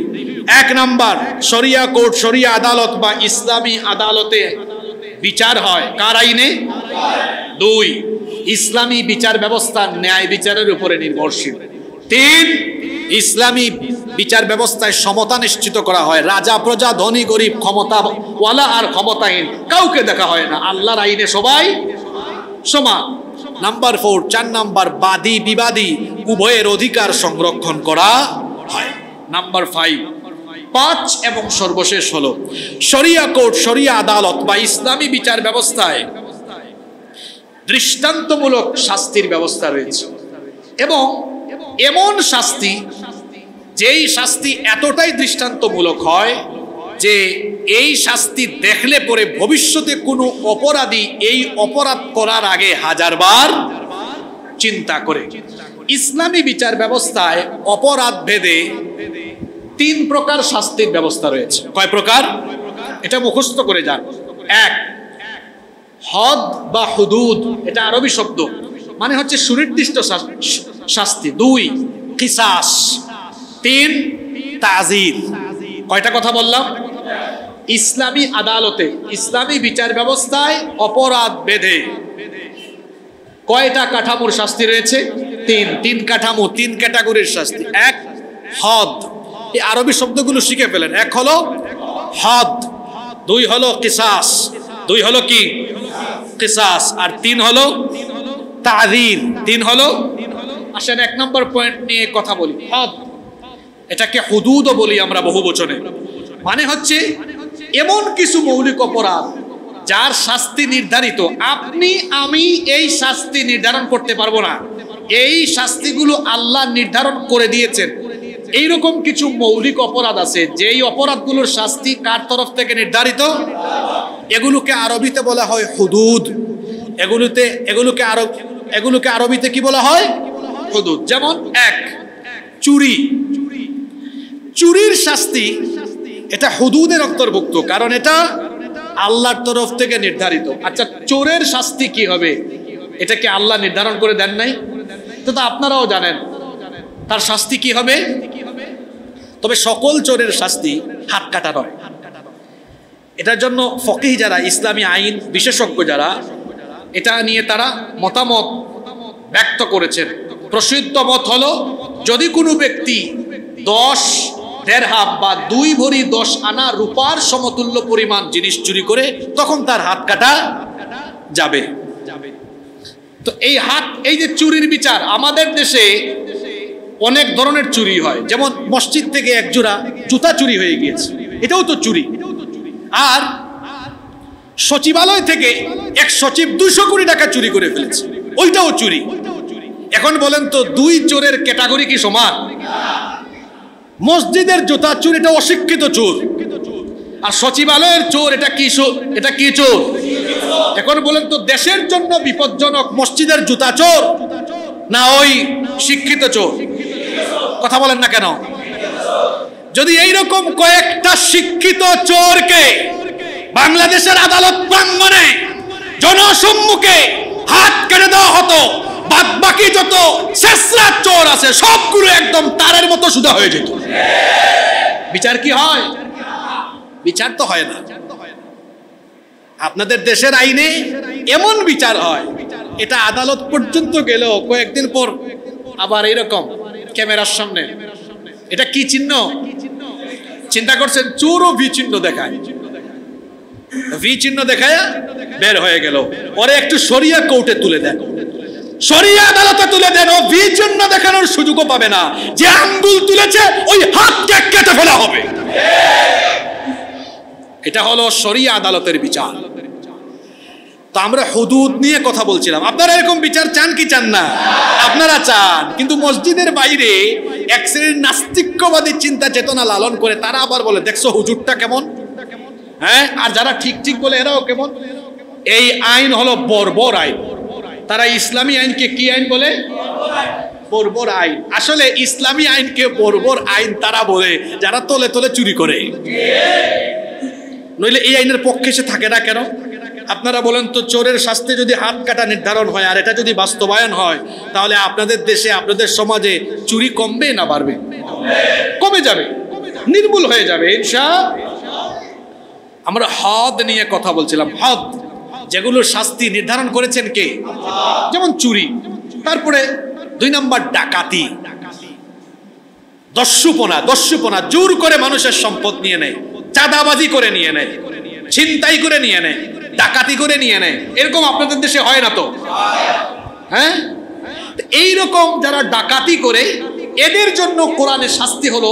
[SPEAKER 1] 1 নাম্বার, শরিয়া কোর্ট, শরিয়া আদালত বা ইসলামী আদালতে বিচার হয় কার আইনে? 2, ইসলামী বিচার ব্যবস্থা ন্যায় বিচারের উপরে নির্ভরশীল। 3, ইসলামী বিচার ব্যবস্থায় সমতা নিশ্চিত করা হয়। রাজা প্রজা, ধনী গরিব, ক্ষমতাওয়ালা আর ক্ষমতাহীন কাউকে দেখা হয় না, আল্লাহর আইনে সবাই সমান। নাম্বার 4, 4 নাম্বার, বাদী বিবাদী উভয়ের অধিকার সংরক্ষণ করা হয়। নাম্বার 5 এবং সর্বশেষ হলো শরিয়া কোর্ট, শরিয়া আদালত বা ইসলামী বিচার ব্যবস্থায় দৃষ্টান্তমূলক শাস্তির ব্যবস্থা রয়েছে, এবং এমন শাস্তি, যেই শাস্তি এতটাই দৃষ্টান্তমূলক হয় যে এই শাস্তি দেখলে পরে ভবিষ্যতে কোনো অপরাধী এই অপরাধ করার আগে 1000 বার চিন্তা করে। ইসলামী বিচার ব্যবস্থায় অপরাধ ভেদে 3 প্রকার শাস্তির ব্যবস্থা রয়েছে। কয় প্রকার? এটা মুখস্থ করে যান। 1, হদ বা হুদুদ, এটা আরবি শব্দ, মানে হচ্ছে সুনির্দিষ্ট শাস্তি। 2, কিসাস। 3, তাজির। কয়টা কথা বললাম? ইসলামী আদালতে, ইসলামী বিচার ব্যবস্থায় অপরাধ বেঁধে কয়টা কাঠামোর শাস্তি রয়েছে? 3 কাঠামো, 3 ক্যাটাগরির শাস্তি। 1, হদ। এই আরবি শব্দগুলো শিখে ফেলেন। 1 হলো হদ, 2 হলো কিসাস, 2 হলো কি? কিসাস। আর 3 হলো তাজির, 3 হলো। আসেন 1 নম্বর পয়েন্ট নিয়ে কথা বলি। হদ, এটাকে হুদুদও বলি আমরা বহু বচনে। মানে হচ্ছে এমন কিছু মৌলিক অপরাধ যার শাস্তি নির্ধারিত, আপনি আমি এই শাস্তি নির্ধারণ করতে পারবো না, এই শাস্তিগুলো আল্লাহ নির্ধারণ করে দিয়েছেন। এইরকম কিছু মৌলিক অপরাধ আছে যেই অপরাধগুলোর শাস্তি কার তরফ থেকে নির্ধারিত? এগুলোকে আরবিতে বলা হয় হুদুদ। এগুলোকে আরবিতে কি বলা হয়? হুদুদ। যেমন 1, চুরি। চুরির শাস্তি এটা হুদুদের অন্তর্ভুক্ত, কারণ এটা আল্লাহর তরফ থেকে নির্ধারিত। আচ্ছা, চোরের শাস্তি কি হবে? এটা কি আল্লাহ নির্ধারণ করে দেন নাই? তো আপনারাও জানেন তার শাস্তি কি হবে। তবে সকল চোরের শাস্তি হাত কাটা নয়। এটার জন্য ফকিহ যারা, ইসলামী আইন বিশেষজ্ঞ যারা, এটা নিয়ে তারা মতামত ব্যক্ত করেছেন। প্রসিদ্ধ মত হলো, যদি কোনো ব্যক্তি 10 দেরহাম বা 2 ভরি 10 আনা রূপার সমতুল্য পরিমাণ জিনিস চুরি করে, তখন তার হাত কাটা যাবে। তো এই যে চুরির বিচার, আমাদের দেশে অনেক ধরনের চুরি হয়। যেমন মসজিদ থেকে 1 জোড়া জুতা চুরি হয়ে গিয়েছে, এটাও তো চুরি। আর সচিবালয় থেকে এক সচিব 200 কোটি টাকা চুরি করে ফেলেছে, ওইটাও চুরি। এখন বলেন তো, 2 চোরের ক্যাটাগরি কি সমান? মসজিদের জুতা চোর এটা অশিক্ষিত চোর, আর সচিবালয়ের চোর এটা কি চোর? এখন বলেন তো, দেশের জন্য বিপজ্জনক মসজিদের জুতা চোর না ওই শিক্ষিত চোর? কথা বলেন না কেন? যদি এইরকম কয়েকটা শিক্ষিত চোরকে বাংলাদেশের আদালত প্রাঙ্গণে জনসম্মুখে হাত কেটে দেওয়া হতো, বাদ বাকি যত শেষরা চোর আছে সবগুলো একদম তারের মতো সুদা হয়ে যেত। বিচার কি হয়? বিচার তো হয় না। আপনাদের দেশের আইনে এমন বিচার হয়, এটা আদালত পর্যন্ত গেল, কয়েকদিন পর আবার এরকম ক্যামেরার সামনে এটা কি চিহ্ন চিন্তা করছেন, চোরও ভি চিহ্ন দেখায়, ভি চিহ্ন দেখায় বের হয়ে গেল। পরে একটু শরিয়া কোর্টে তুলে দেন, শরিয়া আদালতে তুলে দেন, ও ভি চিহ্ন দেখানোর সুযোগও পাবে না। যে আঙ্গুল তুলেছে ওই হাতকে কেটে ফেলা হবে। এটা হলো শরিয়া আদালতের বিচার। তো আমরা হুদুদ নিয়ে কথা বলছিলাম। আপনারা এরকম বিচার চান কি চান না? আপনারা চান, কিন্তু মসজিদের বাইরে এক শ্রেণীর নাস্তিক্যবাদী চিন্তা চেতনা লালন করে তারা আবার বলে, দেখছো হুজুরটা কেমন, হ্যাঁ, আর যারা ঠিক ঠিক বলে এরাও কেমন। এই আইন হলো বর্বর আইন। তারা ইসলামী আইনকে কি আইন বলে? বর্বর আইন। আসলে ইসলামী আইনকে বর্বর আইন তারা বলে যারা তলে তলে চুরি করে, নইলে এই আইনের পক্ষে সে থাকে না কেন? আপনারা বলেন তো, চোরের শাস্তি যদি হাত কাটা নির্ধারণ হয় আর এটা যদি বাস্তবায়ন হয়, তাহলে আপনাদের দেশে, আপনাদের সমাজে চুরি কমবে না বাড়বে? কমে যাবে, নির্মূল হয়ে যাবে ইনশাআল্লাহ। আমরা হদ নিয়ে কথা বলছিলাম। হদ, যেগুলোর শাস্তি নির্ধারণ করেছেন কে? যেমন চুরি, তারপরে 2 নম্বর ডাকাতি, দস্যুপনা, জোর করে মানুষের সম্পদ নিয়ে নেয়, চাঁদাবাজি করে নিয়ে নেয়, ছিনতাই করে নিয়ে নেয়, ডাকাতি করে নিয়ে নেয়। এরকম আপনাদের দেশে হয় না তো? হ্যাঁ, এইরকম যারা ডাকাতি করে এদের জন্য কোরআনের শাস্তি হলো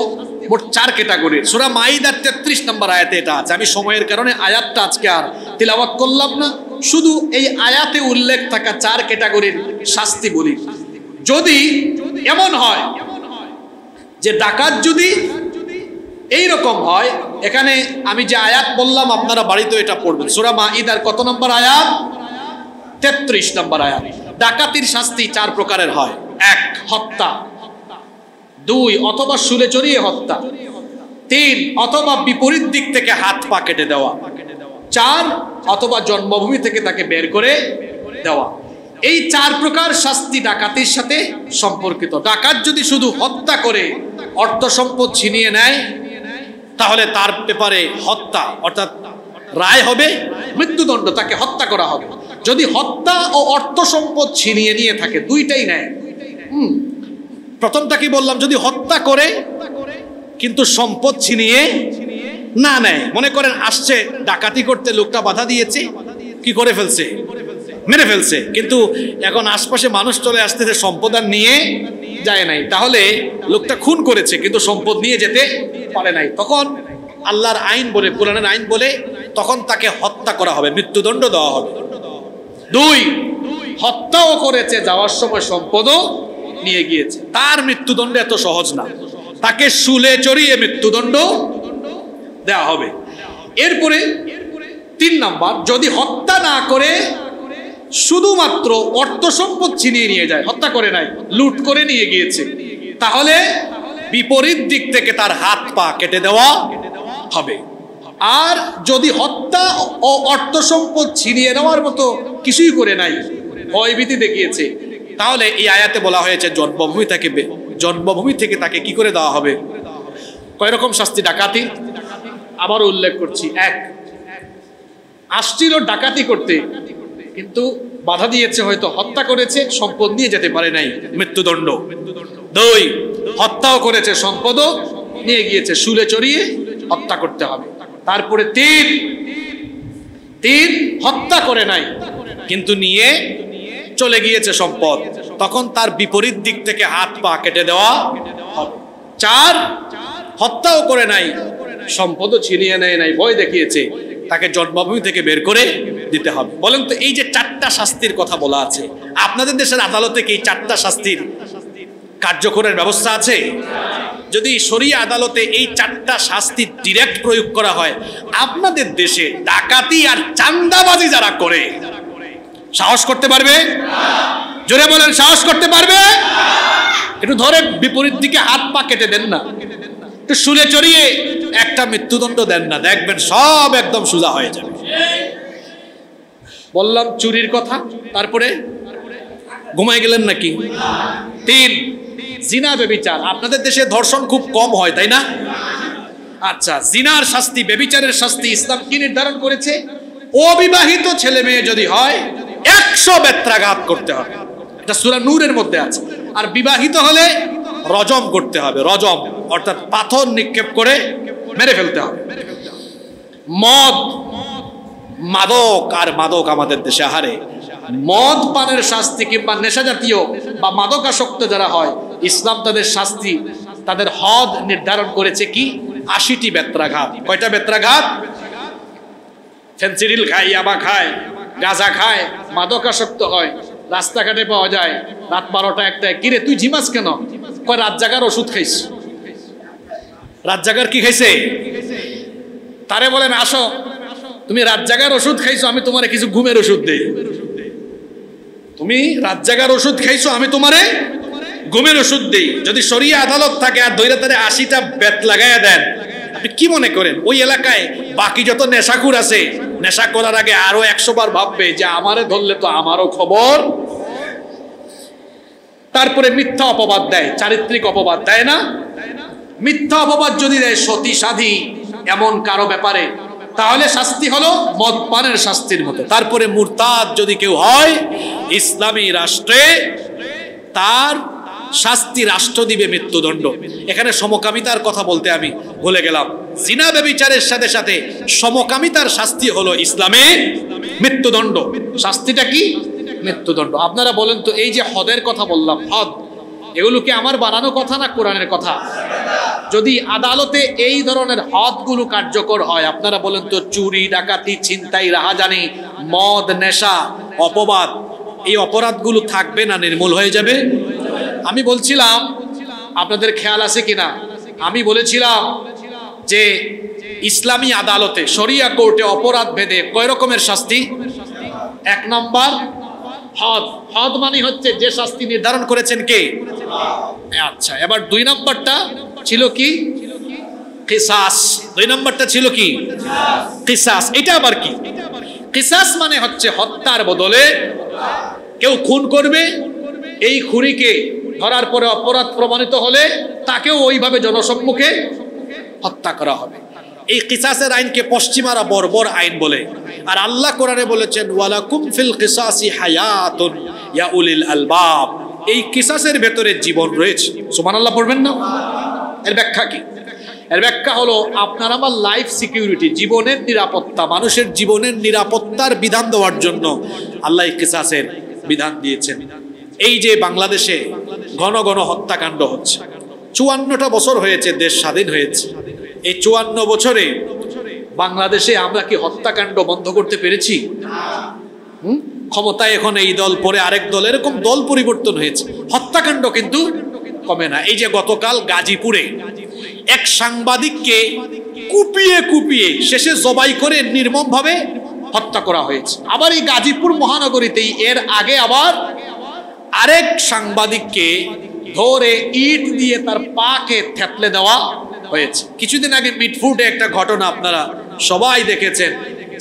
[SPEAKER 1] মোট 4 ক্যাটাগরির। সূরা মাইদার 33 নম্বর আয়াতে এটা আছে। আমি সময়ের কারণে আয়াতটা আজকে আর তিলাওয়াত করলাম না, শুধু এই আয়াতে উল্লেখ থাকা 4 ক্যাটাগরির শাস্তি বলি। যদি এমন হয় যে ডাকাত যদি এইরকম হয়, এখানে আমি যে আয়াত বললাম আপনারা বাড়িতে এটা পড়বেন। সূরা মাইদার কত নম্বর আয়াত? 33 নম্বর আয়াত। ডাকাতির শাস্তি 4 প্রকারের হয়। 1, হত্যা; 2, অথবা শুলে চড়িয়ে হত্যা; 3, অথবা বিপরীত দিক থেকে হাত পা কেটে দেওয়া; 4, অথবা জন্মভূমি থেকে তাকে বের করে দেওয়া। এই 4 প্রকার শাস্তি ডাকাতির সাথে সম্পর্কিত। ডাকাত যদি শুধু হত্যা করে অর্থ সম্পদ ছিনিয়ে নেয়, তাহলে তার ব্যাপারে হত্যা অর্থাৎ রায় হবে মৃত্যুদণ্ড, তাকে হত্যা করা হবে। যদি হত্যা ও অর্থ সম্পদ ছিনিয়ে নিয়ে থাকে, দুইটাই নেয়। প্রথমটা কি বললাম? যদি হত্যা করে কিন্তু সম্পদ ছিনিয়ে না নেয়। মনে করেন আসছে ডাকাতি করতে, লোকটা বাধা দিয়েছে, কি করে ফেলছে? মেরে ফেলছে, কিন্তু এখন আশপাশে মানুষ চলে আসতেছে, সম্পদ আর নিয়ে যায় নাই, তাহলে লোকটা খুন করেছে কিন্তু সম্পদ নিয়ে যেতে পারে নাই। তখন আল্লাহর আইন বলে, কোরআনের আইন বলে, তখন তাকে হত্যা করা হবে, মৃত্যুদণ্ড দেওয়া হবে। 2, হত্যাও করেছে, যাওয়ার সময় সম্পদও নিয়ে গিয়েছে, তার মৃত্যুদণ্ড এত সহজ না, তাকে শুলে চড়িয়ে মৃত্যুদণ্ড দেওয়া হবে। এরপরে 3 নাম্বার, যদি হত্যা না করে শুধুমাত্র অর্থ সম্পদ ছিনিয়ে নিয়ে যায়, হত্যা করে নাই, লুট করে নিয়ে গিয়েছে, তাহলে বিপরীত দিক থেকে তার হাত পা কেটে দেওয়া হবে। আর যদি হত্যা ও অর্থ সম্পদ ছিনিয়ে নেওয়ার মতো কিছুই করে নাই, ভয়ভীতি দেখিয়েছে, তাহলে এই আয়াতে বলা হয়েছে জন্মভূমি থেকে তাকে কি করে দেওয়া হবে? কয় রকম শাস্তি ডাকাতি? আবার উল্লেখ করছি। 1, আসছিল ডাকাতি করতে কিন্তু বাধা দিয়েছে, হয়তো হত্যা করেছে, সম্পদ নিয়ে যেতে পারে নাই, মৃত্যুদণ্ড। 2, হত্যাও করেছে, সম্পদও নিয়ে গিয়েছে, শুলে চড়িয়ে হত্যা করতে হবে। তারপরে 3, হত্যা করে নাই কিন্তু নিয়ে চলে গিয়েছে সম্পদ, তখন তার বিপরীত দিক থেকে হাত পা কেটে দেওয়া হবে। 4, হত্যাও করে নাই, সম্পদও ছিনিয়ে নেয় নাই, ভয় দেখিয়েছে, তাকে জন্মভূমি থেকে বের করে দিতে হবে। বলেন তো, এই যে 4টা শাস্তির কথা বলা আছে, আপনাদের দেশের আদালতে কি এই 4টা শাস্তির কার্যকরের ব্যবস্থা আছে? যদি শরিয়া আদালতে এই 4টা শাস্তি ডিরেক্ট প্রয়োগ করা হয়, আপনাদের দেশে ডাকাতি আর চাঁদাবাজি যারা করে সাহস করতে পারবে? জোরে বলেন, সাহস করতে পারবে? একটু ধরে বিপরীত দিকে হাত পা কেটে দেন না, একটু শুলে চড়িয়ে একটা মৃত্যুদণ্ড দেন না, দেখবেন সব একদম সোজা হয়ে যাবে। বললাম চুরির কথা, তারপরে ঘুমাই গেলেন নাকি? 3, জিনা ব্যভিচার। আপনাদের দেশে ধর্ষণ খুব কম হয়, তাই না? আচ্ছা, জিনার শাস্তি, ব্যভিচারের শাস্তি ইসলাম কি নির্ধারণ করেছে? অবিবাহিত ছেলে মেয়ে যদি হয় 100 বেত্রাঘাত করতে হবে, এটা সূরা নূরের মধ্যে আছে। আর বিবাহিত হলে রজম করতে হবে, রজম অর্থাৎ পাথর নিক্ষেপ করে মেরে ফেলতে হবে। মদ, মাদক, আর মাদক আমাদের দেশে আহারে মদ পানের শাস্তি কিংবা নেশা জাতীয় বা মাদকাসক্ত যারা হয়, ইসলাম তাদের শাস্তি, তাদের হদ নির্ধারণ করেছে কি 80টি বেত্রাঘাত। কয়টা বেত্রাঘাত? ফেন্সিডিল খায়, ইয়াবা খায়, গাঁজা খায়, মাদকাসক্ত হয়, রাস্তাঘাটে পাওয়া যায় রাত 12টা 1টায়, কিরে তুই ঝিমাস কেন? কয় রাত জাগার ওষুধ খাইস। রাত জাগার কি খাইছে? তারে বলেন আসো তুমি রাত জাগার ওষুধ খাইছো, আমি তোমারে কিছু ঘুমের ওষুধ দেই। তুমি রাত জাগার ওষুধ খাইছো, আমি তোমারে ঘুমের ওষুধ দেই। যদি শরিয়া আদালত থাকে আর ধইরা তারে 80টা বেত লাগাইয়া দেন, আপনি কি মনে করেন ওই এলাকায় বাকি যত নেশাখুর আছে, নেশা করার আগে আরো 100 বার ভাববে যে আমারে ধরলে তো আমারও খবর। তারপরে মিথ্যা অপবাদ দেয়, চারিত্রিক অপবাদ দেয় না? মিথ্যা অপবাদ যদি দেয় সতী সাধী এমন কারো ব্যাপারে, তাহলে শাস্তি হলো মদ পানের শাস্তির মতো। তারপরে মুরতাদ যদি কেউ হয় ইসলামী রাষ্ট্রে, তার শাস্তি রাষ্ট্র দিবে মৃত্যুদণ্ড। এখানে সমকামিতার কথা বলতে আমি ভুলে গেলাম। জিনা ব্যভিচারের সাথে সাথে সমকামিতার শাস্তি হলো ইসলামে মৃত্যুদণ্ড। শাস্তিটা কি? মৃত্যুদণ্ড। আপনারা বলেন তো, এই যে হদের কথা বললাম, হদ এগুলো কি আমার বানানো কথা না কোরআনের কথা? যদি আদালতে এই ধরনের হদগুলো কার্যকর হয়, আপনারা বলেন তো চুরি, ডাকাতি, ছিনতাই, রাহাজানি, মদ, নেশা, অপবাদ, এই অপরাধগুলো থাকবে না নির্মূল হয়ে যাবে? আমি বলছিলাম, আপনাদের খেয়াল আছে কিনা, আমি বলেছিলাম যে ইসলামী আদালতে, শরিয়া কোর্টে অপরাধ ভেদে কয় রকমের শাস্তি? 1 নম্বর হদ। হদ মানে হচ্ছে যে শাস্তি নির্ধারণ করেছেন কে? আচ্ছা, এবার 2 নম্বরটা ছিল কি? কিসাস। 2 নম্বরটা ছিল কি? কিসাস। এটা আবার কি? কিসাস মানে হচ্ছে হত্যার বদলে কেউ খুন করবে, এই খুনিকে ধরার পরে অপরাধ প্রমাণিত হলে তাকেও ওইভাবে জনসম্মুখে হত্যা করা হবে। এই কিসাসের আইনকে পশ্চিমারা বর্বর আইন বলে। আর আল্লাহ কোরআনে বলেছেন ওয়ালাকুম ফিল কিসাসি হায়াতুন ইয়া উলিল আলবাব, এই কিসাসের ভেতরে জীবন রয়েছে। সুবহানাল্লাহ পড়বেন না? এর ব্যাখ্যা কি? এর ব্যাখ্যা হলো আপনার আমার লাইফ সিকিউরিটি, জীবনের নিরাপত্তা, মানুষের জীবনের নিরাপত্তার বিধান দেওয়ার জন্য আল্লাহ কিসাসের বিধান দিয়েছেন। এই যে বাংলাদেশে ঘন ঘন হত্যাকাণ্ড হচ্ছে, 54টা বছর হয়েছে দেশ স্বাধীন হয়েছে, এই 54 বছরে বাংলাদেশে আমরা কি হত্যাকাণ্ড বন্ধ করতে পেরেছি? ক্ষমতায় এখন এই দল, পরে আরেক দল, এরকম দল পরিবর্তন হয়েছে, হত্যাকাণ্ড কিন্তু কমে না। এই যে গতকাল গাজীপুরে এক সাংবাদিককে কুপিয়ে কুপিয়ে শেষে জবাই করে নির্মমভাবে হত্যা করা হয়েছে। আবার এই গাজীপুর মহানগরীতেই এর আগে আবার আরেক সাংবাদিককে ধরে ইট দিয়ে তার পাকে থেতলে দেওয়া হয়েছে। কিছুদিন আগে মিটফুটে একটা ঘটনা আপনারা সবাই দেখেছেন,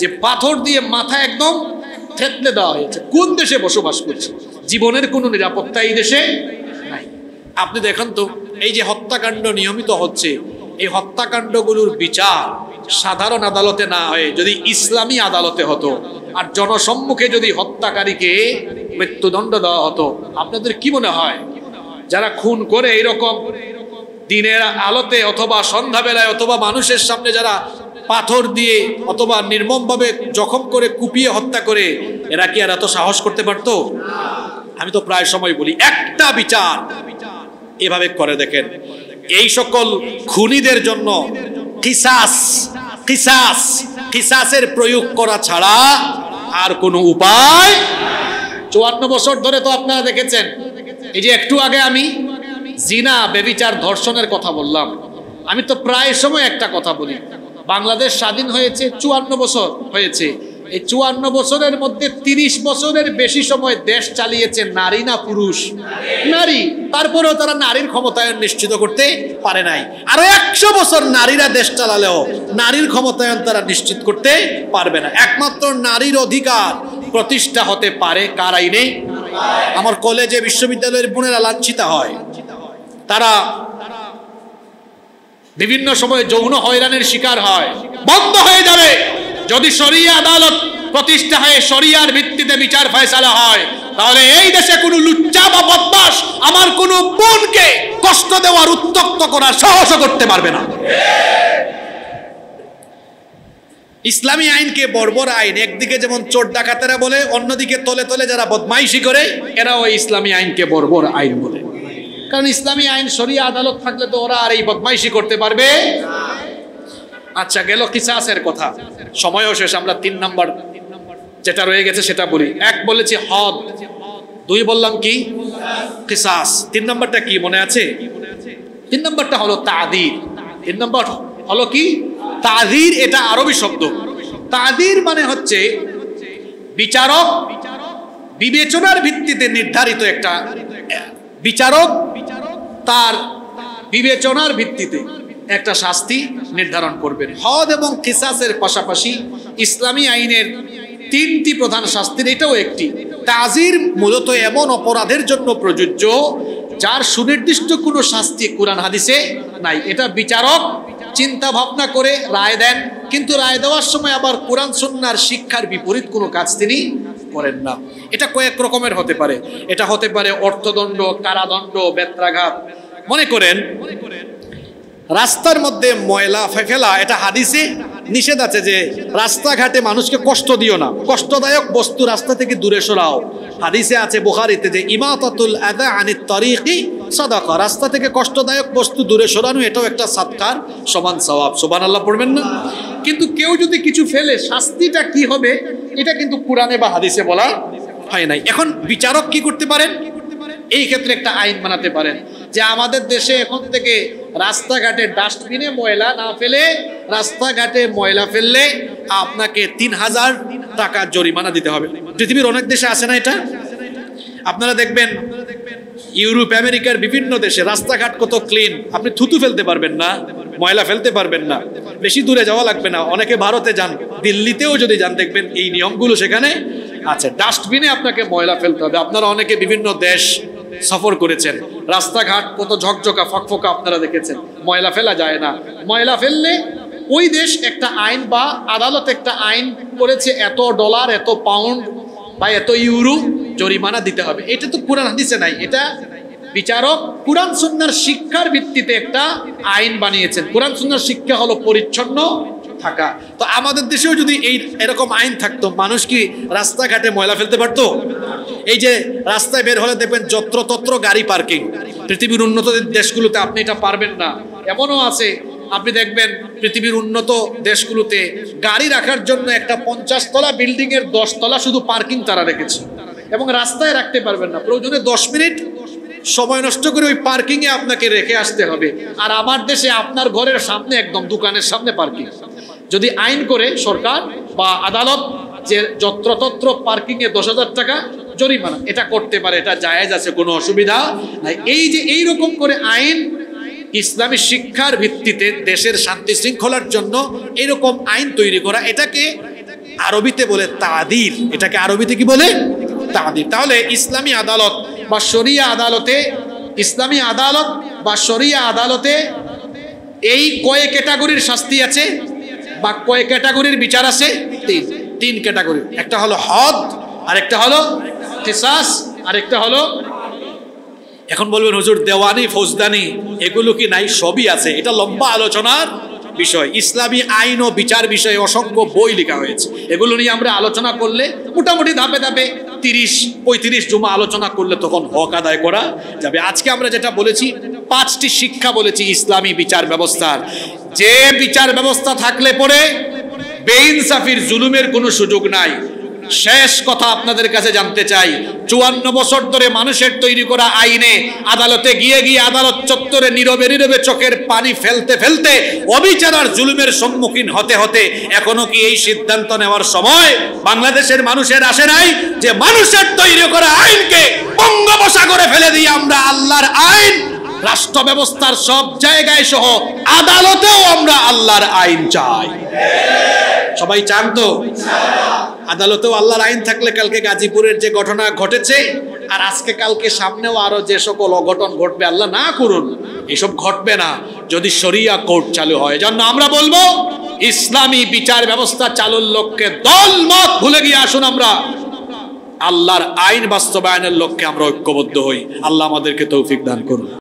[SPEAKER 1] যে পাথর দিয়ে মাথা একদম থেতলে দেওয়া হয়েছে। কোন দেশে বসবাস করছে? জীবনের কোনো নিরাপত্তা এই দেশে নাই। আপনি দেখেন তো, এই যে হত্যাকাণ্ড নিয়মিত হচ্ছে, এই হত্যাকাণ্ডগুলোর বিচার সাধারণ আদালতে না হয়ে যদি ইসলামী আদালতে হতো, আর জনসম্মুখে যদি হত্যাকারীকে মৃত্যুদণ্ড দেওয়া হতো, আপনাদের কি মনে হয় যারা খুন করে এইরকম দিনের আলোতে অথবা সন্ধ্যাবেলায় অথবা মানুষের সামনে যারা পাথর দিয়ে অথবা নির্মমভাবে জখম করে কুপিয়ে হত্যা করে, এরা কি আর এত সাহস করতে পারতো? আমি তো প্রায় সময় বলি, একটা বিচার এভাবে করে দেখেন। এই সকল খুনিদের জন্য কিসাস, কিসাস, কিসাসের প্রয়োগ করা ছাড়া আর কোনো উপায়। 54 বছর ধরে তো আপনারা দেখেছেন, এই যে একটু আগে আমি জিনা, ব্যভিচার, ধর্ষণের কথা বললাম, আমি তো প্রায় সময় একটা কথা বলি, বাংলাদেশ স্বাধীন হয়েছে 54 বছর হয়েছে, এই 54 বছরের মধ্যে 30 বছরের বেশি সময় দেশ চালিয়েছে নারী না পুরুষ? নারী। তারপরেও তারা নারীর ক্ষমতায়ন নিশ্চিত করতে পারে নাই। আরো 100 বছর নারীরা দেশ চালালেও নারীর ক্ষমতায়ন তারা নিশ্চিত করতে পারবে না। একমাত্র নারীর অধিকার প্রতিষ্ঠা হতে পারে কার আইনে? আমার কলেজে, বিশ্ববিদ্যালয়ের বোনেরা লাঞ্ছিত হয়, তারা বিভিন্ন সময় যৌন হয়রানির শিকার হয়। বন্ধ হয়ে যাবে যদি শরিয়া আদালত প্রতিষ্ঠা হয়ে শরিয়ার ভিত্তিতে বিচার ফয়সালা হয়, তাহলে এই দেশে কোনো লুচ্চা বা বদমাশ আমার কোনো বোনকে কষ্ট দেওয়ার উত্ত্যক্ত করার সাহস করতে পারবে না। ইসলামী আইনকে বর্বর আইন, একদিকে যেমন চোর ডাকাতেরা বলে, অন্যদিকে তলে তলে যারা বদমাইশি করে এরাও ইসলামী আইনকে বর্বর আইন বলে। কারণ ইসলামী আইন শরিয়া আদালত থাকলে তো ওরা আর এই বদমাইশি করতে পারবে। আচ্ছা, গেল কিসাসের কথা, সময়ও শেষ। আমরা 3 নম্বর যেটা রয়ে গেছে সেটা বলি। 1 বলেছি হদ, 2 বললাম কি কিসাস, 3 নম্বরটা কি মনে আছে? 3 নম্বরটা হলো তাদির। 3 নম্বর হলো কি? তাদির। এটা আরবি শব্দ। তাদির মানে হচ্ছে বিচারক বিবেচনার ভিত্তিতে নির্ধারিত একটা বিচারক তার বিবেচনার ভিত্তিতে একটা শাস্তি নির্ধারণ করবেন। হদ এবং কিসাসের পাশাপাশি ইসলামী আইনের 3টি প্রধান শাস্তির এটাও একটি। তাজির মূলত এমন অপরাধের জন্য প্রযোজ্য যার সুনির্দিষ্ট কোনো শাস্তি কোরআন হাদিসে নাই। এটা বিচারক চিন্তা ভাবনা করে রায় দেন, কিন্তু রায় দেওয়ার সময় আবার কোরআন সুন্নাহর শিক্ষার বিপরীত কোনো কাজ তিনি করেন না। এটা কয়েক রকমের হতে পারে। এটা হতে পারে অর্থদণ্ড, কারাদণ্ড, বেত্রাঘাত। মনে করেন রাস্তার মধ্যে ময়লা ফেলা, এটা হাদিসে নিষেধ আছে যে রাস্তাঘাটে মানুষকে কষ্ট দিও না, কষ্টদায়ক বস্তু রাস্তা থেকে দূরে সরাও। হাদিসে আছে বুখারীতে যে ইমাতাতুল আযা আনিত তারিকি সাদাকা, রাস্তা থেকে কষ্টদায়ক বস্তু দূরে সরানো এটাও একটা সাদকার সমান সওয়াব। সুবহানাল্লাহ পড়বেন না? কিন্তু কেউ যদি কিছু ফেলে শাস্তিটা কি হবে এটা কিন্তু কোরআনে বা হাদিসে বলা হয় নাই। এখন বিচারক কি করতে পারেন? এই ক্ষেত্রে একটা আইন বানাতে পারেন যে আমাদের দেশে এখন থেকে রাস্তাঘাটে ডাস্টবিনে ময়লা না ফেলে, রাস্তাঘাটে ময়লা ফেললে আপনাকে 3000 টাকা জরিমানা দিতে হবে। পৃথিবীর অনেক দেশে আছে না এটা? আপনারা দেখবেন ইউরোপ আমেরিকার বিভিন্ন দেশে রাস্তাঘাট কত ক্লিন, আপনি থুতু ফেলতে পারবেন না, ময়লা ফেলতে পারবেন না। বেশি দূরে যাওয়া লাগবে না, অনেকে ভারতে যান, দিল্লিতেও যদি যান দেখবেন এই নিয়মগুলো সেখানে আছে। ডাস্টবিনে আপনাকে ময়লা ফেলতে হবে। আপনারা অনেকে বিভিন্ন দেশ সফর করেছেন, রাস্তাঘাট কত ঝকঝকা ফকফকা আপনারা দেখেছেন, ময়লা ফেলা যায় না। ময়লা ফেললে ওই দেশ একটা আইন বা আদালত একটা আইন করেছে, এত ডলার, এত পাউন্ড বা এত ইউরো জরিমানা দিতে হবে। এটা তো কোরআন হাদিসে নাই, এটা বিচারক কোরআন সুন্নাহর শিক্ষার ভিত্তিতে একটা আইন বানিয়েছেন। কোরআন সুন্নাহর শিক্ষা হলো পরিচ্ছন্ন থাকা। তো আমাদের দেশেও যদি এরকম আইন থাকতো, মানুষ কি রাস্তাঘাটে ময়লা ফেলতে পারতো? এই যে রাস্তায় বের হলে দেখবেন যত্রতত্র গাড়ি পার্কিং, পৃথিবীর উন্নত দেশগুলোতে আপনি এটা পারবেন না। এমনও আছে আপনি দেখবেন পৃথিবীর উন্নত দেশগুলোতে গাড়ি রাখার জন্য একটা 50 তলা বিল্ডিং এর 10 তলা শুধু পার্কিং তারা রেখেছে, এবং রাস্তায় রাখতে পারবেন না। প্রয়োজনে 10 মিনিট সময় নষ্ট করে ওই পার্কিং এ আপনাকে রেখে আসতে হবে। আর আমার দেশে আপনার ঘরের সামনে, একদম দোকানের সামনে পার্কিং। যদি আইন করে সরকার বা আদালত যে যত্রতত্র পার্কিং এ 10,000 টাকা জরিমানা, এটা করতে পারে, এটা জায়েজ আছে, কোনো অসুবিধা নাই। এই যে এইরকম করে আইন ইসলামী শিক্ষার ভিত্তিতে দেশের শান্তি শৃঙ্খলার জন্য এরকম আইন তৈরি করা, এটাকে আরবিতে বলে তাদির। এটাকে আরবিতে কি বলে? তাদির। তাহলে ইসলামী আদালত বা শরিয়া আদালতে, ইসলামী আদালত বা শরিয়া আদালতে এই কয় ক্যাটাগরির শাস্তি আছে বা কয় ক্যাটাগরির বিচার আছে? 3 ক্যাটাগরি। একটা হলো হদ, আরেকটা হলো কিসাস, আরেকটা হলো, এখন বলবেন হুজুর দেওয়ানি ফৌজদানি এগুলো কি নাই? সবই আছে। এটা লম্বা আলোচনার বিষয়। ইসলামী আইন ও বিচার বিষয়ে অসংখ্য বই লেখা হয়েছে। এগুলো নিয়ে আমরা আলোচনা করলে মোটামুটি ধাপে ধাপে 30-35 জুমা আলোচনা করলে তখন হক আদায় করা যাবে। আজকে আমরা যেটা বলেছি 5টি শিক্ষা বলেছি ইসলামী বিচার ব্যবস্থার, যে বিচার ব্যবস্থা থাকলে পরে বেইনসাফির জুলুমের কোনো সুযোগ নাই। শেষ কথা আপনাদের কাছে জানতে চাই, 54 বছর ধরে মানুষের তৈরি করা আইনে আদালতে গিয়ে গিয়ে আদালত চত্বরে নীরবে নীরবে চোখের পানি ফেলতে ফেলতে অবিচার জুলুমের সম্মুখীন হতে হতে এখনো কি এই সিদ্ধান্ত নেওয়ার সময় বাংলাদেশের মানুষের আসে নাই যে মানুষের তৈরি করা আইনকে বঙ্গোপসাগরে ফেলে দিয়ে আমরা আল্লাহর আইন রাষ্ট্র ব্যবস্থার সব জায়গায় সহ আদালতেও আমরা আল্লাহর আইন চাই? সবাই চান তো? আদালতেও আল্লাহর আইন থাকলে কালকে গাজীপুরের যে ঘটনা ঘটেছে আর আজকে কালকে সামনেও আরো যে সকল অঘটন ঘটবে, আল্লাহ না করুন, এসব ঘটবে না যদি শরিয়া কোর্ট চালু হয়। জন্য আমরা বলবো ইসলামী বিচার ব্যবস্থা চালুর লক্ষ্যে দল মত ভুলে গিয়ে আসুন আমরা আল্লাহর আইন বাস্তবায়নের লক্ষ্যে আমরা ঐক্যবদ্ধ হই। আল্লাহ আমাদেরকে তৌফিক দান করুন।